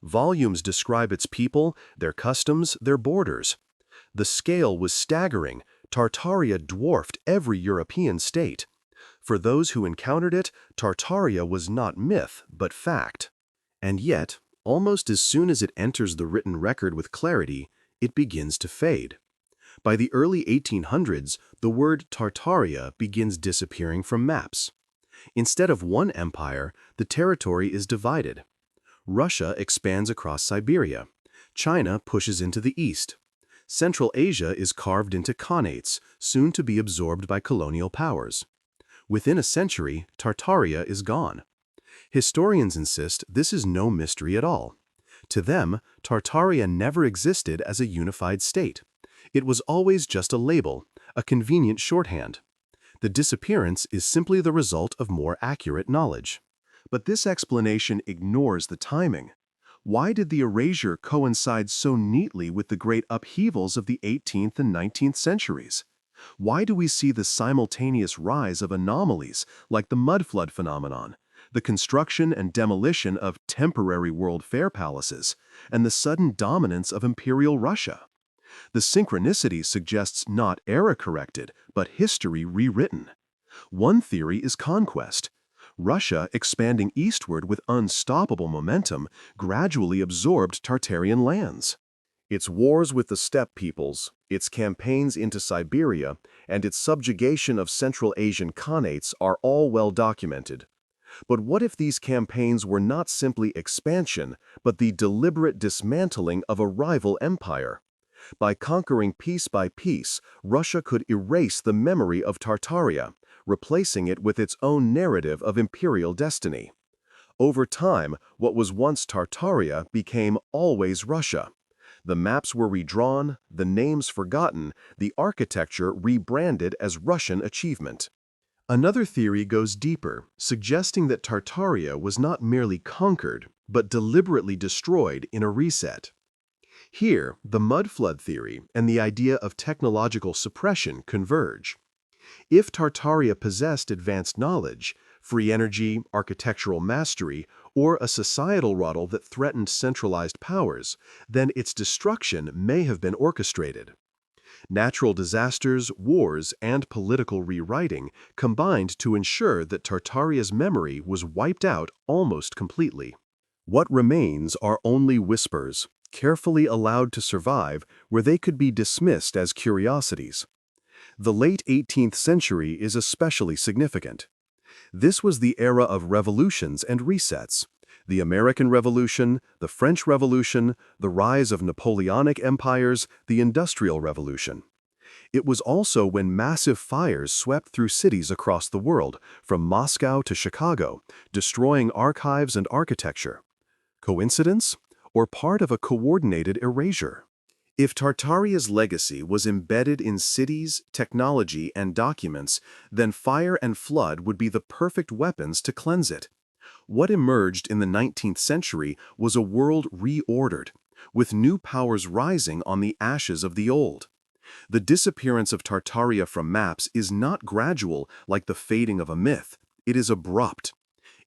Volumes describe its people, their customs, their borders. The scale was staggering. Tartaria dwarfed every European state. For those who encountered it, Tartaria was not myth, but fact. And yet, almost as soon as it enters the written record with clarity, it begins to fade. By the early 1800s, the word Tartaria begins disappearing from maps. Instead of one empire, the territory is divided. Russia expands across Siberia. China pushes into the east. Central Asia is carved into khanates, soon to be absorbed by colonial powers. Within a century, Tartaria is gone. Historians insist this is no mystery at all. To them, Tartaria never existed as a unified state. It was always just a label, a convenient shorthand. The disappearance is simply the result of more accurate knowledge. But this explanation ignores the timing. Why did the erasure coincide so neatly with the great upheavals of the 18th and 19th centuries? Why do we see the simultaneous rise of anomalies like the mudflood phenomenon, the construction and demolition of temporary World Fair palaces, and the sudden dominance of Imperial Russia? The synchronicity suggests not era-corrected, but history rewritten. One theory is conquest. Russia, expanding eastward with unstoppable momentum, gradually absorbed Tartarian lands. Its wars with the steppe peoples, its campaigns into Siberia, and its subjugation of Central Asian khanates are all well documented. But what if these campaigns were not simply expansion, but the deliberate dismantling of a rival empire? By conquering piece by piece, Russia could erase the memory of Tartaria, replacing it with its own narrative of imperial destiny. Over time, what was once Tartaria became always Russia. The maps were redrawn, the names forgotten, the architecture rebranded as Russian achievement. Another theory goes deeper, suggesting that Tartaria was not merely conquered, but deliberately destroyed in a reset. Here, the mud flood theory and the idea of technological suppression converge. If Tartaria possessed advanced knowledge, free energy, architectural mastery, or a societal model that threatened centralized powers, then its destruction may have been orchestrated. Natural disasters, wars, and political rewriting combined to ensure that Tartaria's memory was wiped out almost completely. What remains are only whispers, carefully allowed to survive where they could be dismissed as curiosities. The late 18th century is especially significant. This was the era of revolutions and resets. The American Revolution, the French Revolution, the rise of Napoleonic empires, the Industrial Revolution. It was also when massive fires swept through cities across the world, from Moscow to Chicago, destroying archives and architecture. Coincidence? Or part of a coordinated erasure? If Tartaria's legacy was embedded in cities, technology, and documents, then fire and flood would be the perfect weapons to cleanse it. What emerged in the 19th century was a world reordered, with new powers rising on the ashes of the old. The disappearance of Tartaria from maps is not gradual like the fading of a myth. It is abrupt.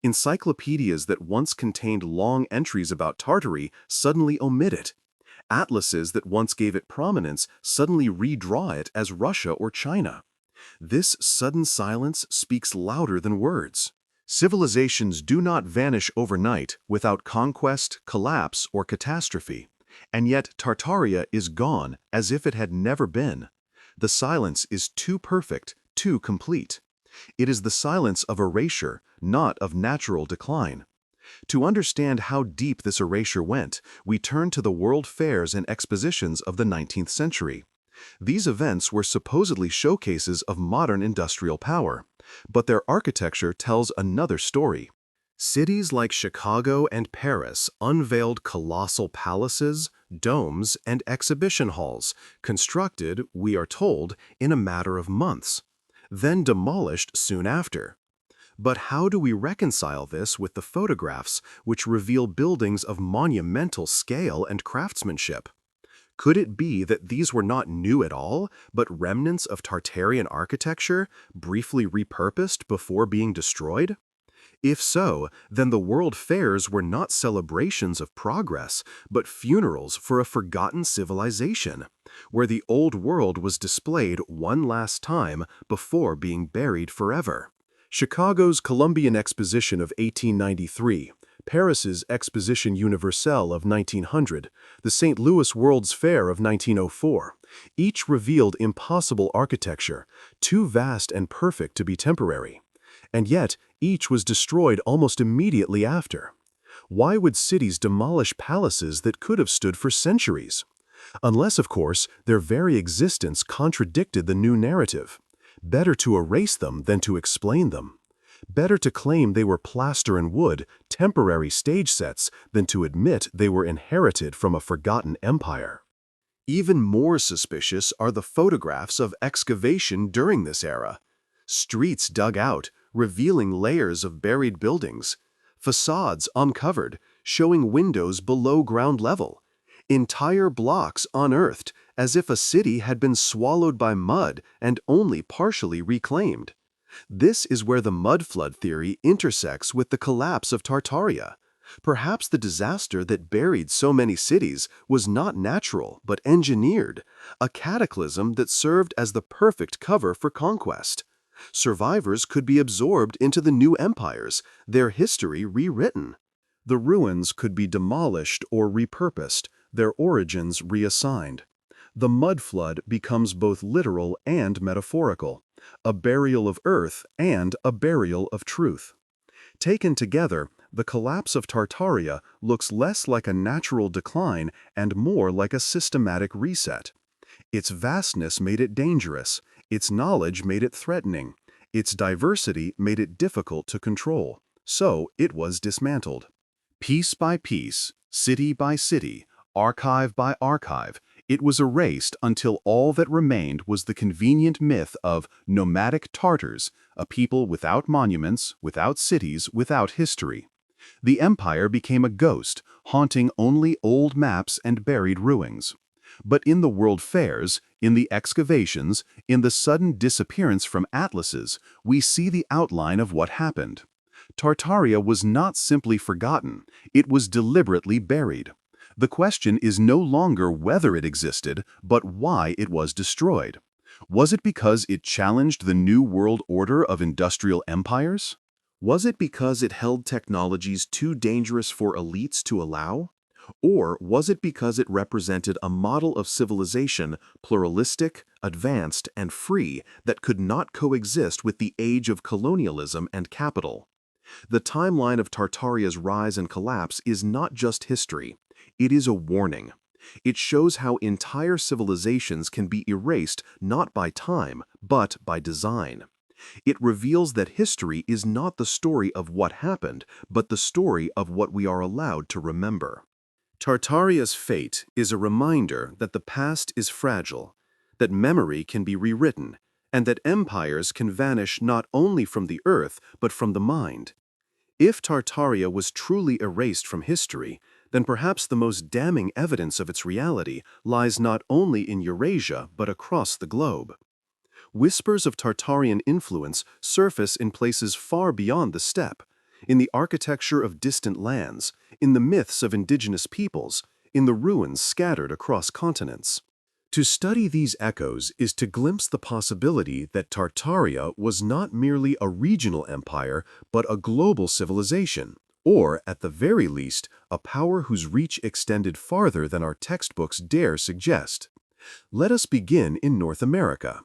Encyclopedias that once contained long entries about Tartary suddenly omit it. Atlases that once gave it prominence suddenly redraw it as Russia or China. This sudden silence speaks louder than words. Civilizations do not vanish overnight without conquest, collapse, or catastrophe. And yet Tartaria is gone as if it had never been. The silence is too perfect, too complete. It is the silence of erasure, not of natural decline. To understand how deep this erasure went, we turn to the world fairs and expositions of the 19th century. These events were supposedly showcases of modern industrial power, but their architecture tells another story. Cities like Chicago and Paris unveiled colossal palaces, domes, and exhibition halls, constructed, we are told, in a matter of months, then demolished soon after. But how do we reconcile this with the photographs which reveal buildings of monumental scale and craftsmanship? Could it be that these were not new at all, but remnants of Tartarian architecture, briefly repurposed before being destroyed? If so, then the world fairs were not celebrations of progress, but funerals for a forgotten civilization, where the old world was displayed one last time before being buried forever. Chicago's Columbian Exposition of 1893, Paris's Exposition Universelle of 1900, the St. Louis World's Fair of 1904, each revealed impossible architecture, too vast and perfect to be temporary. And yet, each was destroyed almost immediately after. Why would cities demolish palaces that could have stood for centuries? Unless, of course, their very existence contradicted the new narrative. Better to erase them than to explain them. Better to claim they were plaster and wood, temporary stage sets, than to admit they were inherited from a forgotten empire. Even more suspicious are the photographs of excavation during this era. Streets dug out, revealing layers of buried buildings. Facades uncovered, showing windows below ground level. Entire blocks unearthed, as if a city had been swallowed by mud and only partially reclaimed. This is where the mud flood theory intersects with the collapse of Tartaria. Perhaps the disaster that buried so many cities was not natural but engineered, a cataclysm that served as the perfect cover for conquest. Survivors could be absorbed into the new empires, their history rewritten. The ruins could be demolished or repurposed, their origins reassigned. The mud flood becomes both literal and metaphorical, a burial of earth and a burial of truth. Taken together, the collapse of Tartaria looks less like a natural decline and more like a systematic reset. Its vastness made it dangerous, its knowledge made it threatening, its diversity made it difficult to control, so it was dismantled. Piece by piece, city by city, archive by archive, it was erased until all that remained was the convenient myth of nomadic Tartars, a people without monuments, without cities, without history. The empire became a ghost, haunting only old maps and buried ruins. But in the world fairs, in the excavations, in the sudden disappearance from atlases, we see the outline of what happened. Tartaria was not simply forgotten, it was deliberately buried. The question is no longer whether it existed, but why it was destroyed. Was it because it challenged the new world order of industrial empires? Was it because it held technologies too dangerous for elites to allow? Or was it because it represented a model of civilization pluralistic, advanced, and free that could not coexist with the age of colonialism and capital? The timeline of Tartaria's rise and collapse is not just history, it is a warning. It shows how entire civilizations can be erased not by time, but by design. It reveals that history is not the story of what happened, but the story of what we are allowed to remember. Tartaria's fate is a reminder that the past is fragile, that memory can be rewritten, and that empires can vanish not only from the earth but from the mind. If Tartaria was truly erased from history, then perhaps the most damning evidence of its reality lies not only in Eurasia but across the globe. Whispers of Tartarian influence surface in places far beyond the steppe, in the architecture of distant lands, in the myths of indigenous peoples, in the ruins scattered across continents. To study these echoes is to glimpse the possibility that Tartaria was not merely a regional empire, but a global civilization, or, at the very least, a power whose reach extended farther than our textbooks dare suggest. Let us begin in North America.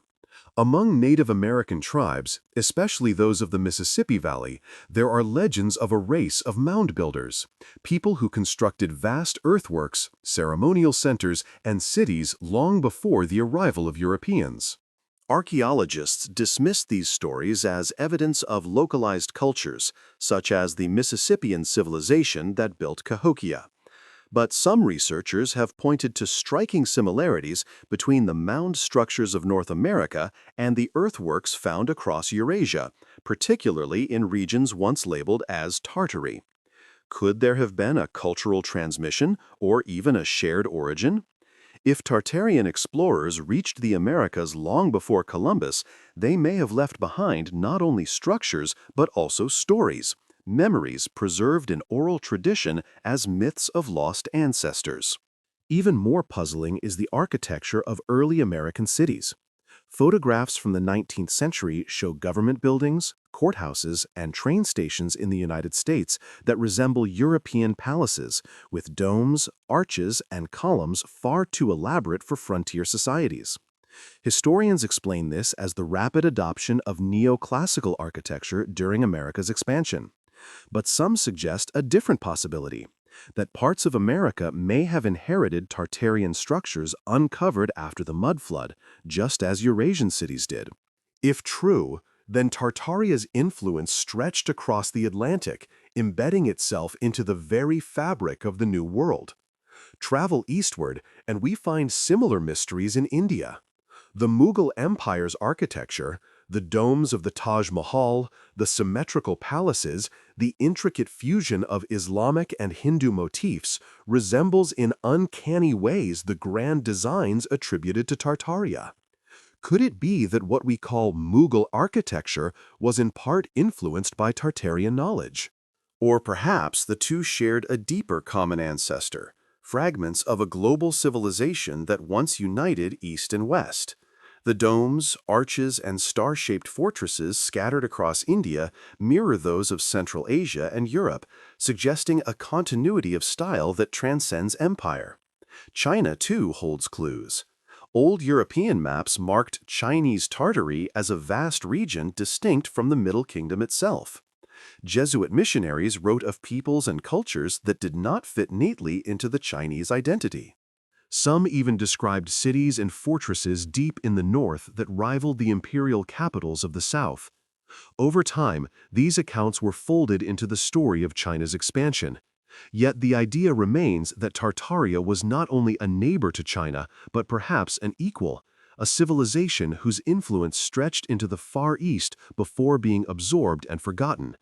Among Native American tribes, especially those of the Mississippi Valley, there are legends of a race of mound builders, people who constructed vast earthworks, ceremonial centers, and cities long before the arrival of Europeans. Archaeologists dismiss these stories as evidence of localized cultures, such as the Mississippian civilization that built Cahokia. But some researchers have pointed to striking similarities between the mound structures of North America and the earthworks found across Eurasia, particularly in regions once labeled as Tartary. Could there have been a cultural transmission or even a shared origin? If Tartarian explorers reached the Americas long before Columbus, they may have left behind not only structures but also stories, memories preserved in oral tradition as myths of lost ancestors. Even more puzzling is the architecture of early American cities. Photographs from the 19th century show government buildings, courthouses, and train stations in the United States that resemble European palaces, with domes, arches, and columns far too elaborate for frontier societies. Historians explain this as the rapid adoption of neoclassical architecture during America's expansion. But some suggest a different possibility, that parts of America may have inherited Tartarian structures uncovered after the mud flood, just as Eurasian cities did. If true, then Tartaria's influence stretched across the Atlantic, embedding itself into the very fabric of the New World. Travel eastward, and we find similar mysteries in India. The Mughal Empire's architecture, the domes of the Taj Mahal, the symmetrical palaces, the intricate fusion of Islamic and Hindu motifs resembles in uncanny ways the grand designs attributed to Tartaria. Could it be that what we call Mughal architecture was in part influenced by Tartarian knowledge? Or perhaps the two shared a deeper common ancestor, fragments of a global civilization that once united East and West. The domes, arches, and star-shaped fortresses scattered across India mirror those of Central Asia and Europe, suggesting a continuity of style that transcends empire. China, too, holds clues. Old European maps marked Chinese Tartary as a vast region distinct from the Middle Kingdom itself. Jesuit missionaries wrote of peoples and cultures that did not fit neatly into the Chinese identity. Some even described cities and fortresses deep in the north that rivaled the imperial capitals of the south. Over time, these accounts were folded into the story of China's expansion. Yet the idea remains that Tartaria was not only a neighbor to China, but perhaps an equal, a civilization whose influence stretched into the Far East before being absorbed and forgotten.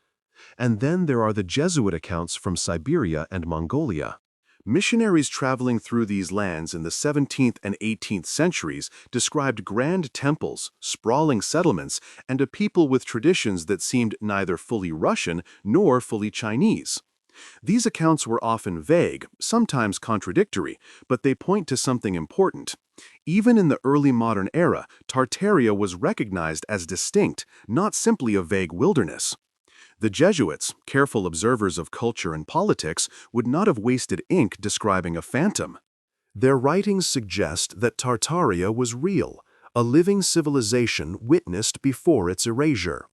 And then there are the Jesuit accounts from Siberia and Mongolia. Missionaries traveling through these lands in the 17th and 18th centuries described grand temples, sprawling settlements, and a people with traditions that seemed neither fully Russian nor fully Chinese. These accounts were often vague, sometimes contradictory, but they point to something important. Even in the early modern era, Tartaria was recognized as distinct, not simply a vague wilderness. The Jesuits, careful observers of culture and politics, would not have wasted ink describing a phantom. Their writings suggest that Tartaria was real, a living civilization witnessed before its erasure.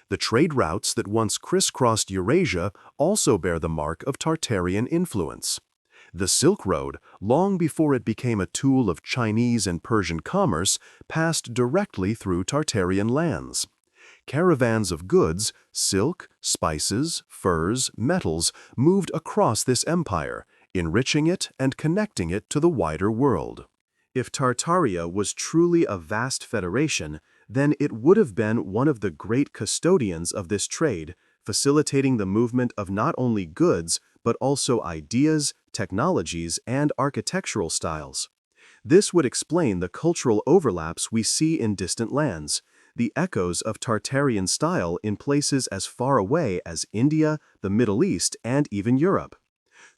The trade routes that once crisscrossed Eurasia also bear the mark of Tartarian influence. The Silk Road, long before it became a tool of Chinese and Persian commerce, passed directly through Tartarian lands. Caravans of goods, silk, spices, furs, metals, moved across this empire, enriching it and connecting it to the wider world. If Tartaria was truly a vast federation, then it would have been one of the great custodians of this trade, facilitating the movement of not only goods, but also ideas, technologies, and architectural styles. This would explain the cultural overlaps we see in distant lands, the echoes of Tartarian style in places as far away as India, the Middle East, and even Europe.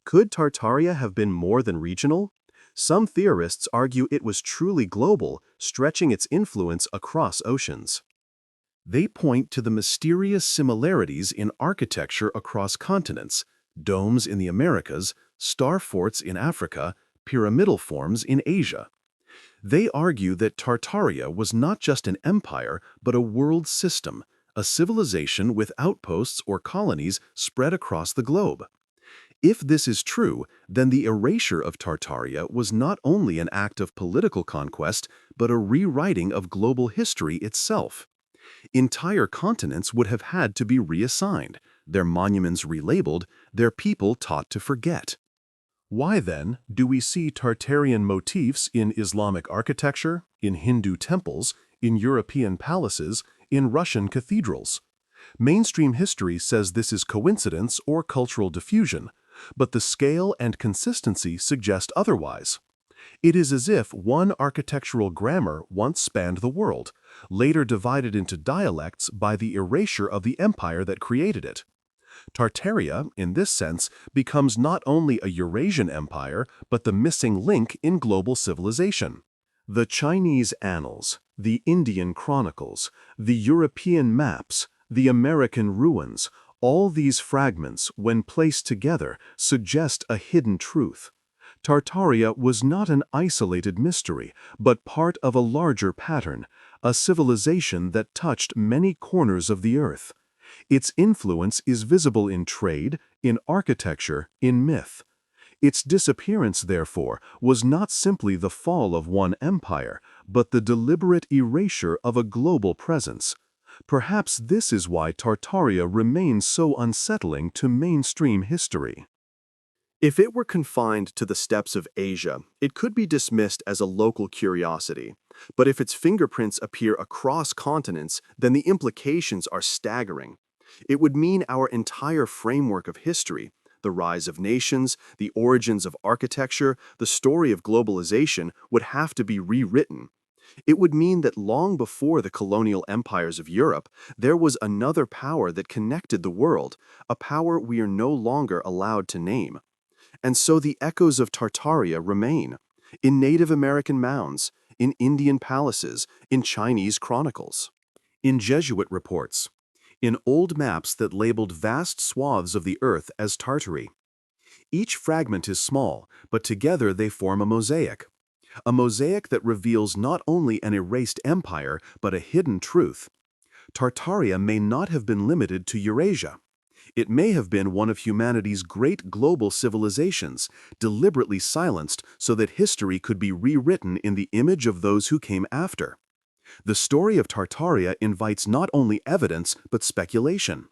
Could Tartaria have been more than regional? Some theorists argue it was truly global, stretching its influence across oceans. They point to the mysterious similarities in architecture across continents, domes in the Americas, star forts in Africa, pyramidal forms in Asia. They argue that Tartaria was not just an empire, but a world system, a civilization with outposts or colonies spread across the globe. If this is true, then the erasure of Tartaria was not only an act of political conquest, but a rewriting of global history itself. Entire continents would have had to be reassigned, their monuments relabeled, their people taught to forget. Why, then, do we see Tartarian motifs in Islamic architecture, in Hindu temples, in European palaces, in Russian cathedrals? Mainstream history says this is coincidence or cultural diffusion, but the scale and consistency suggest otherwise. It is as if one architectural grammar once spanned the world, later divided into dialects by the erasure of the empire that created it. Tartaria, in this sense, becomes not only a Eurasian empire, but the missing link in global civilization. The Chinese annals, the Indian chronicles, the European maps, the American ruins, all these fragments, when placed together, suggest a hidden truth. Tartaria was not an isolated mystery, but part of a larger pattern, a civilization that touched many corners of the earth. Its influence is visible in trade, in architecture, in myth. Its disappearance, therefore, was not simply the fall of one empire, but the deliberate erasure of a global presence. Perhaps this is why Tartaria remains so unsettling to mainstream history. If it were confined to the steppes of Asia, it could be dismissed as a local curiosity. But if its fingerprints appear across continents, then the implications are staggering. It would mean our entire framework of history, the rise of nations, the origins of architecture, the story of globalization, would have to be rewritten. It would mean that long before the colonial empires of Europe, there was another power that connected the world, a power we are no longer allowed to name. And so the echoes of Tartaria remain, in Native American mounds, in Indian palaces, in Chinese chronicles, in Jesuit reports, in old maps that labeled vast swaths of the earth as Tartary. Each fragment is small, but together they form a mosaic that reveals not only an erased empire, but a hidden truth. Tartaria may not have been limited to Eurasia. It may have been one of humanity's great global civilizations, deliberately silenced so that history could be rewritten in the image of those who came after. The story of Tartaria invites not only evidence, but speculation.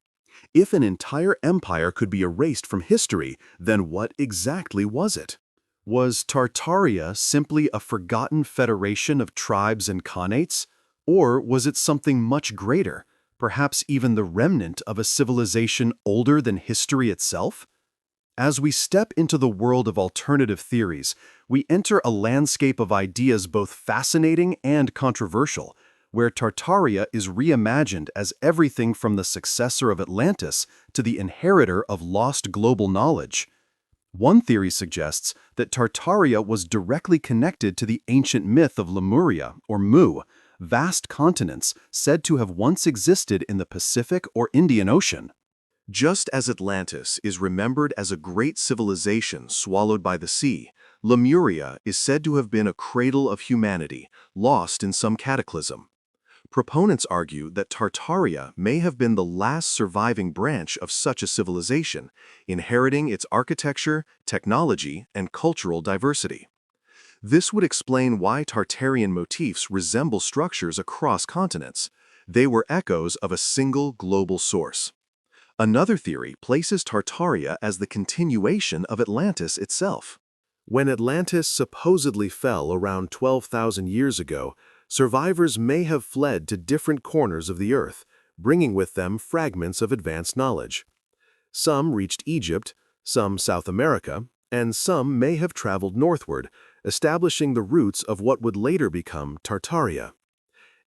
If an entire empire could be erased from history, then what exactly was it? Was Tartaria simply a forgotten federation of tribes and khanates? Or was it something much greater, perhaps even the remnant of a civilization older than history itself? As we step into the world of alternative theories, we enter a landscape of ideas both fascinating and controversial, where Tartaria is reimagined as everything from the successor of Atlantis to the inheritor of lost global knowledge. One theory suggests that Tartaria was directly connected to the ancient myth of Lemuria, or Mu, vast continents said to have once existed in the Pacific or Indian Ocean. Just as Atlantis is remembered as a great civilization swallowed by the sea, Lemuria is said to have been a cradle of humanity, lost in some cataclysm. Proponents argue that Tartaria may have been the last surviving branch of such a civilization, inheriting its architecture, technology, and cultural diversity. This would explain why Tartarian motifs resemble structures across continents. They were echoes of a single global source. Another theory places Tartaria as the continuation of Atlantis itself. When Atlantis supposedly fell around 12,000 years ago, survivors may have fled to different corners of the earth, bringing with them fragments of advanced knowledge. Some reached Egypt, some South America, and some may have traveled northward, establishing the roots of what would later become Tartaria.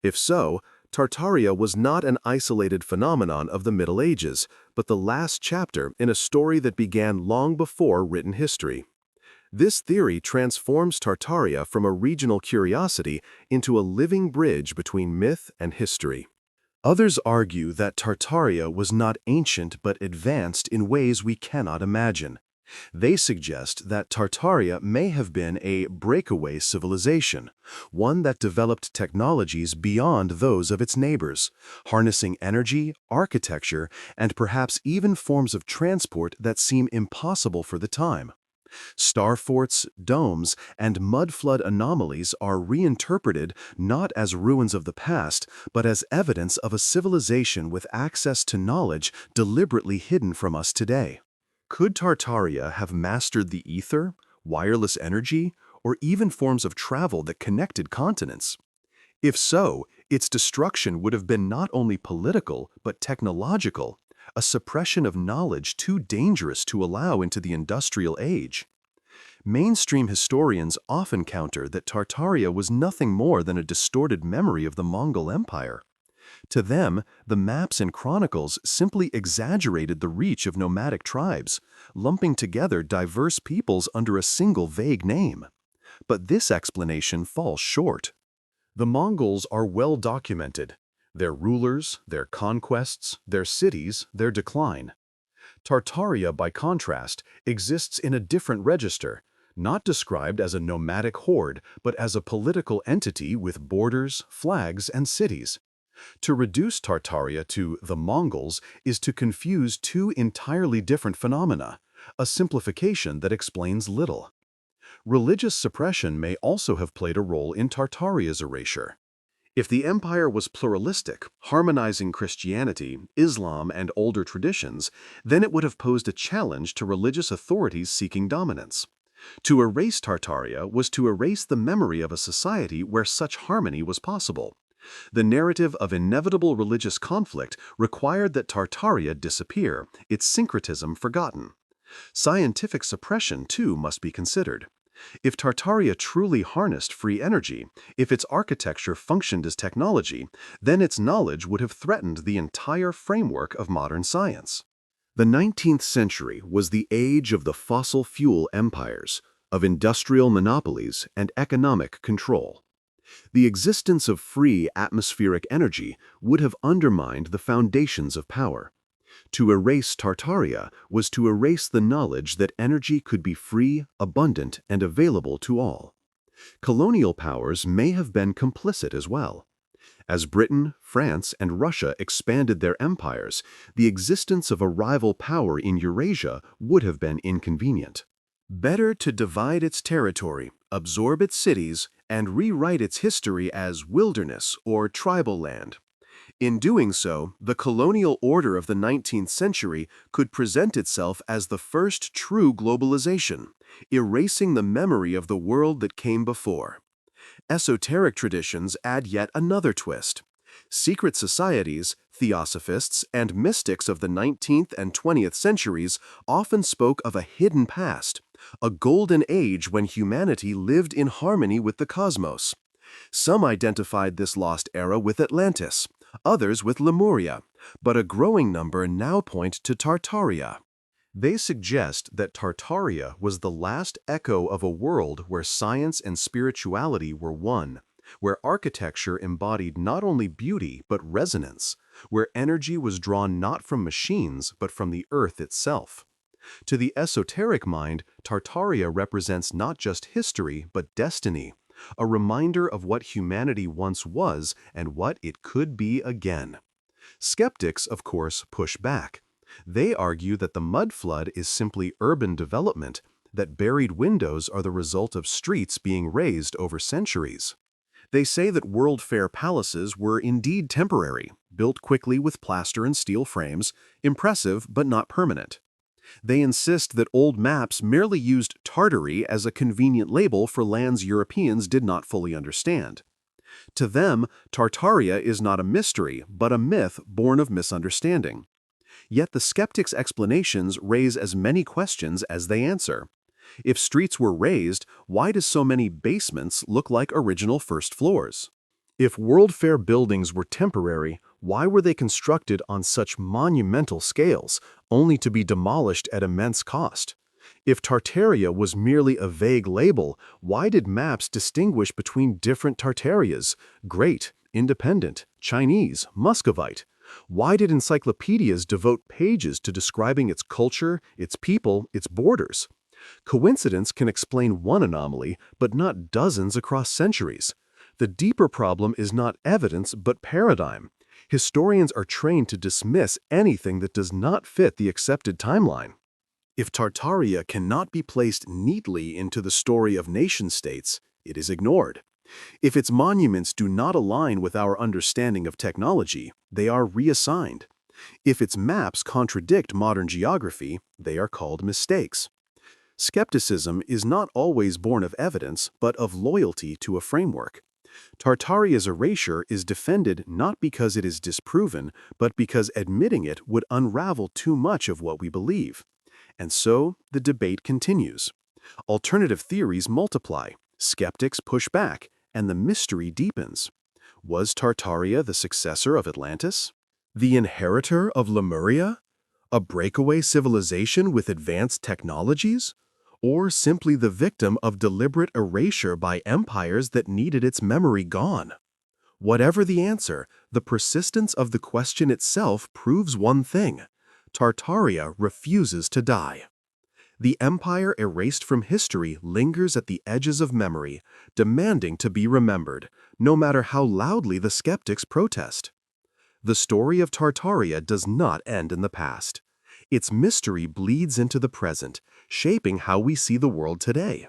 If so, Tartaria was not an isolated phenomenon of the Middle Ages, but the last chapter in a story that began long before written history. This theory transforms Tartaria from a regional curiosity into a living bridge between myth and history. Others argue that Tartaria was not ancient but advanced in ways we cannot imagine. They suggest that Tartaria may have been a breakaway civilization, one that developed technologies beyond those of its neighbors, harnessing energy, architecture, and perhaps even forms of transport that seem impossible for the time. Star forts, domes, and mud flood anomalies are reinterpreted not as ruins of the past, but as evidence of a civilization with access to knowledge deliberately hidden from us today. Could Tartaria have mastered the ether, wireless energy, or even forms of travel that connected continents? If so, its destruction would have been not only political, but technological, a suppression of knowledge too dangerous to allow into the industrial age. Mainstream historians often counter that Tartaria was nothing more than a distorted memory of the Mongol Empire. To them, the maps and chronicles simply exaggerated the reach of nomadic tribes, lumping together diverse peoples under a single vague name. But this explanation falls short. The Mongols are well documented: their rulers, their conquests, their cities, their decline. Tartaria, by contrast, exists in a different register, not described as a nomadic horde, but as a political entity with borders, flags, and cities. To reduce Tartaria to the Mongols is to confuse two entirely different phenomena, a simplification that explains little. Religious suppression may also have played a role in Tartaria's erasure. If the empire was pluralistic, harmonizing Christianity, Islam, and older traditions, then it would have posed a challenge to religious authorities seeking dominance. To erase Tartaria was to erase the memory of a society where such harmony was possible. The narrative of inevitable religious conflict required that Tartaria disappear, its syncretism forgotten. Scientific suppression, too, must be considered. If Tartaria truly harnessed free energy, if its architecture functioned as technology, then its knowledge would have threatened the entire framework of modern science. The 19th century was the age of the fossil fuel empires, of industrial monopolies and economic control. The existence of free atmospheric energy would have undermined the foundations of power. To erase Tartaria was to erase the knowledge that energy could be free, abundant, and available to all. Colonial powers may have been complicit as well. As Britain, France, and Russia expanded their empires, the existence of a rival power in Eurasia would have been inconvenient. Better to divide its territory, absorb its cities, and rewrite its history as wilderness or tribal land. In doing so, the colonial order of the 19th century could present itself as the first true globalization, erasing the memory of the world that came before. Esoteric traditions add yet another twist. Secret societies, theosophists, and mystics of the 19th and 20th centuries often spoke of a hidden past, a golden age when humanity lived in harmony with the cosmos. Some identified this lost era with Atlantis, others with Lemuria, but a growing number now point to Tartaria. They suggest that Tartaria was the last echo of a world where science and spirituality were one, where architecture embodied not only beauty but resonance, where energy was drawn not from machines but from the earth itself. To the esoteric mind, Tartaria represents not just history but destiny, a reminder of what humanity once was and what it could be again. Skeptics, of course, push back. They argue that the mud flood is simply urban development, that buried windows are the result of streets being raised over centuries. They say that World Fair palaces were indeed temporary, built quickly with plaster and steel frames, impressive but not permanent. They insist that old maps merely used Tartary as a convenient label for lands Europeans did not fully understand. To them, Tartaria is not a mystery, but a myth born of misunderstanding. Yet the skeptics' explanations raise as many questions as they answer. If streets were raised, why do so many basements look like original first floors? If World Fair buildings were temporary, why were they constructed on such monumental scales, only to be demolished at immense cost? If Tartaria was merely a vague label, why did maps distinguish between different Tartarias, Great, Independent, Chinese, Muscovite? Why did encyclopedias devote pages to describing its culture, its people, its borders? Coincidence can explain one anomaly, but not dozens across centuries. The deeper problem is not evidence, but paradigm. Historians are trained to dismiss anything that does not fit the accepted timeline. If Tartaria cannot be placed neatly into the story of nation-states, it is ignored. If its monuments do not align with our understanding of technology, they are reassigned. If its maps contradict modern geography, they are called mistakes. Skepticism is not always born of evidence, but of loyalty to a framework. Tartaria's erasure is defended not because it is disproven, but because admitting it would unravel too much of what we believe. And so, the debate continues. Alternative theories multiply, skeptics push back, and the mystery deepens. Was Tartaria the successor of Atlantis? The inheritor of Lemuria? A breakaway civilization with advanced technologies? Or simply the victim of deliberate erasure by empires that needed its memory gone? Whatever the answer, the persistence of the question itself proves one thing: Tartaria refuses to die. The empire erased from history lingers at the edges of memory, demanding to be remembered, no matter how loudly the skeptics protest. The story of Tartaria does not end in the past. Its mystery bleeds into the present, shaping how we see the world today.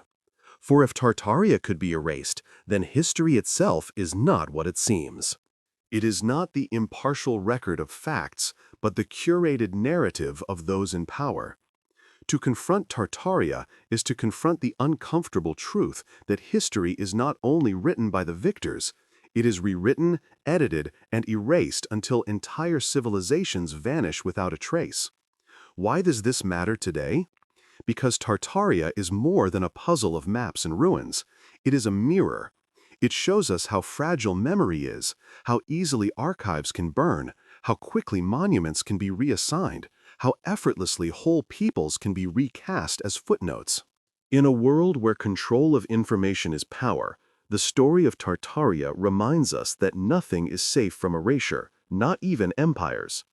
For if Tartaria could be erased, then history itself is not what it seems. It is not the impartial record of facts, but the curated narrative of those in power. To confront Tartaria is to confront the uncomfortable truth that history is not only written by the victors, it is rewritten, edited, and erased until entire civilizations vanish without a trace. Why does this matter today? Because Tartaria is more than a puzzle of maps and ruins. It is a mirror. It shows us how fragile memory is, how easily archives can burn, how quickly monuments can be reassigned, how effortlessly whole peoples can be recast as footnotes. In a world where control of information is power, the story of Tartaria reminds us that nothing is safe from erasure, not even empires.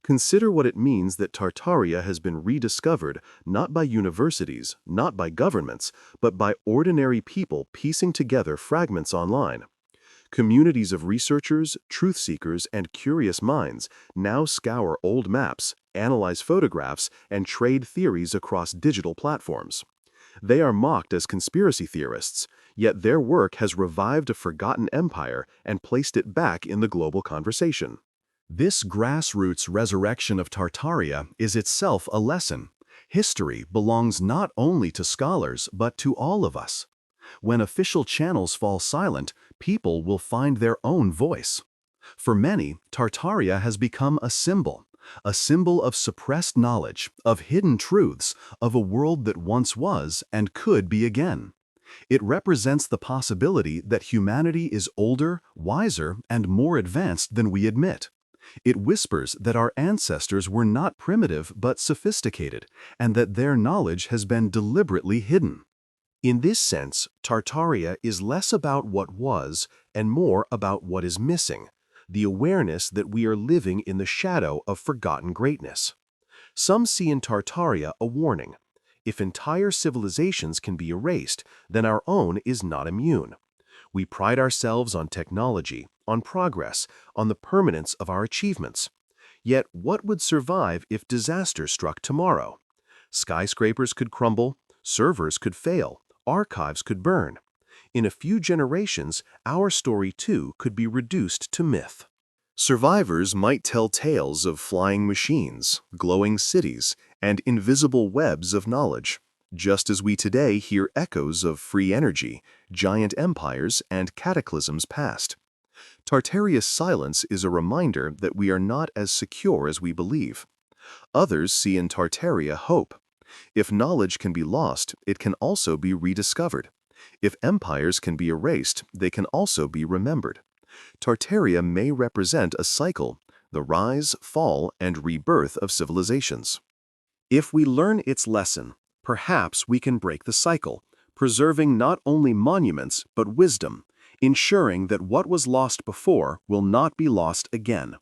Consider what it means that Tartaria has been rediscovered not by universities, not by governments, but by ordinary people piecing together fragments online. Communities of researchers, truth seekers, and curious minds now scour old maps, analyze photographs, and trade theories across digital platforms. They are mocked as conspiracy theorists, yet their work has revived a forgotten empire and placed it back in the global conversation. This grassroots resurrection of Tartaria is itself a lesson. History belongs not only to scholars, but to all of us. When official channels fall silent, people will find their own voice. For many, Tartaria has become a symbol of suppressed knowledge, of hidden truths, of a world that once was and could be again. It represents the possibility that humanity is older, wiser, and more advanced than we admit. It whispers that our ancestors were not primitive but sophisticated, and that their knowledge has been deliberately hidden. In this sense, Tartaria is less about what was and more about what is missing, the awareness that we are living in the shadow of forgotten greatness. Some see in Tartaria a warning. If entire civilizations can be erased, then our own is not immune. We pride ourselves on technology, on progress, on the permanence of our achievements. Yet what would survive if disaster struck tomorrow? Skyscrapers could crumble, servers could fail, archives could burn. In a few generations, our story too could be reduced to myth. Survivors might tell tales of flying machines, glowing cities, and invisible webs of knowledge, just as we today hear echoes of free energy, giant empires, and cataclysms past. Tartaria's silence is a reminder that we are not as secure as we believe. Others see in Tartaria hope. If knowledge can be lost, it can also be rediscovered. If empires can be erased, they can also be remembered. Tartaria may represent a cycle, the rise, fall, and rebirth of civilizations. If we learn its lesson, perhaps we can break the cycle, preserving not only monuments but wisdom, ensuring that what was lost before will not be lost again.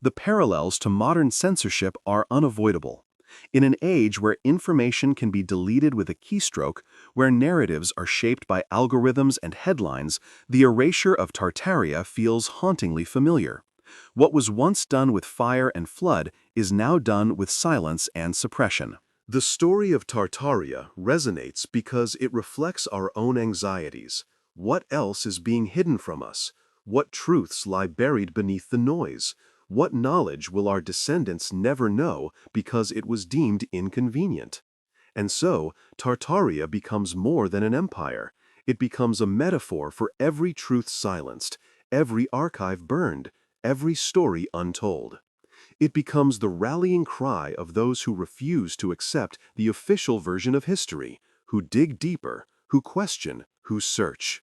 The parallels to modern censorship are unavoidable. In an age where information can be deleted with a keystroke, where narratives are shaped by algorithms and headlines, the erasure of Tartaria feels hauntingly familiar. What was once done with fire and flood is now done with silence and suppression. The story of Tartaria resonates because it reflects our own anxieties. What else is being hidden from us? What truths lie buried beneath the noise? What knowledge will our descendants never know because it was deemed inconvenient? And so, Tartaria becomes more than an empire. It becomes a metaphor for every truth silenced, every archive burned, every story untold. It becomes the rallying cry of those who refuse to accept the official version of history, who dig deeper, who question, who search.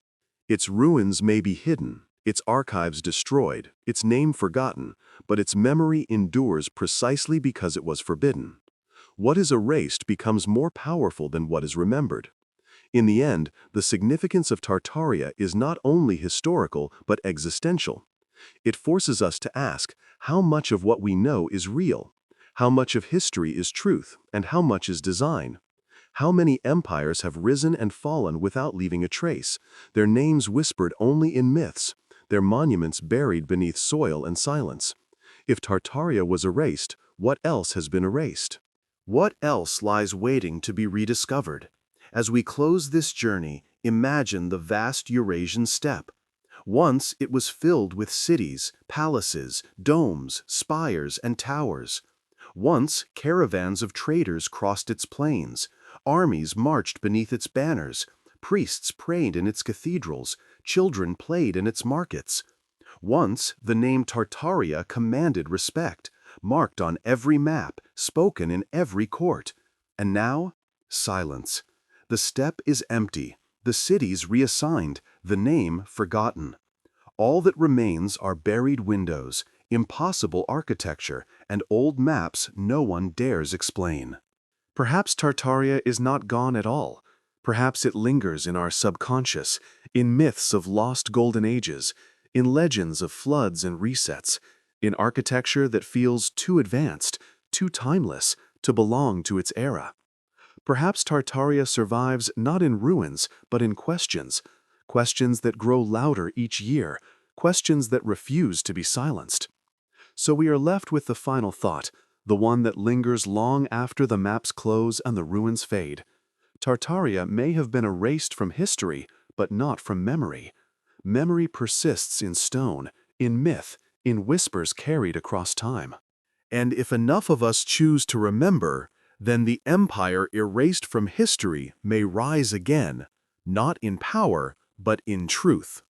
Its ruins may be hidden, its archives destroyed, its name forgotten, but its memory endures precisely because it was forbidden. What is erased becomes more powerful than what is remembered. In the end, the significance of Tartaria is not only historical but existential. It forces us to ask how much of what we know is real, how much of history is truth, and how much is design. How many empires have risen and fallen without leaving a trace, their names whispered only in myths, their monuments buried beneath soil and silence. If Tartaria was erased, what else has been erased? What else lies waiting to be rediscovered? As we close this journey, imagine the vast Eurasian steppe. Once it was filled with cities, palaces, domes, spires, and towers. Once caravans of traders crossed its plains, armies marched beneath its banners, priests prayed in its cathedrals, children played in its markets. Once the name Tartaria commanded respect, marked on every map, spoken in every court. And now, Silence. The steppe is empty, the cities reassigned, the name forgotten. All that remains are buried windows, impossible architecture, and old maps no one dares explain. Perhaps Tartaria is not gone at all. Perhaps it lingers in our subconscious, in myths of lost golden ages, in legends of floods and resets, in architecture that feels too advanced, too timeless, to belong to its era. Perhaps Tartaria survives not in ruins, but in questions, questions that grow louder each year, questions that refuse to be silenced. So we are left with the final thought, the one that lingers long after the maps close and the ruins fade. Tartaria may have been erased from history, but not from memory. Memory persists in stone, in myth, in whispers carried across time. And if enough of us choose to remember, then the empire erased from history may rise again, not in power, but in truth.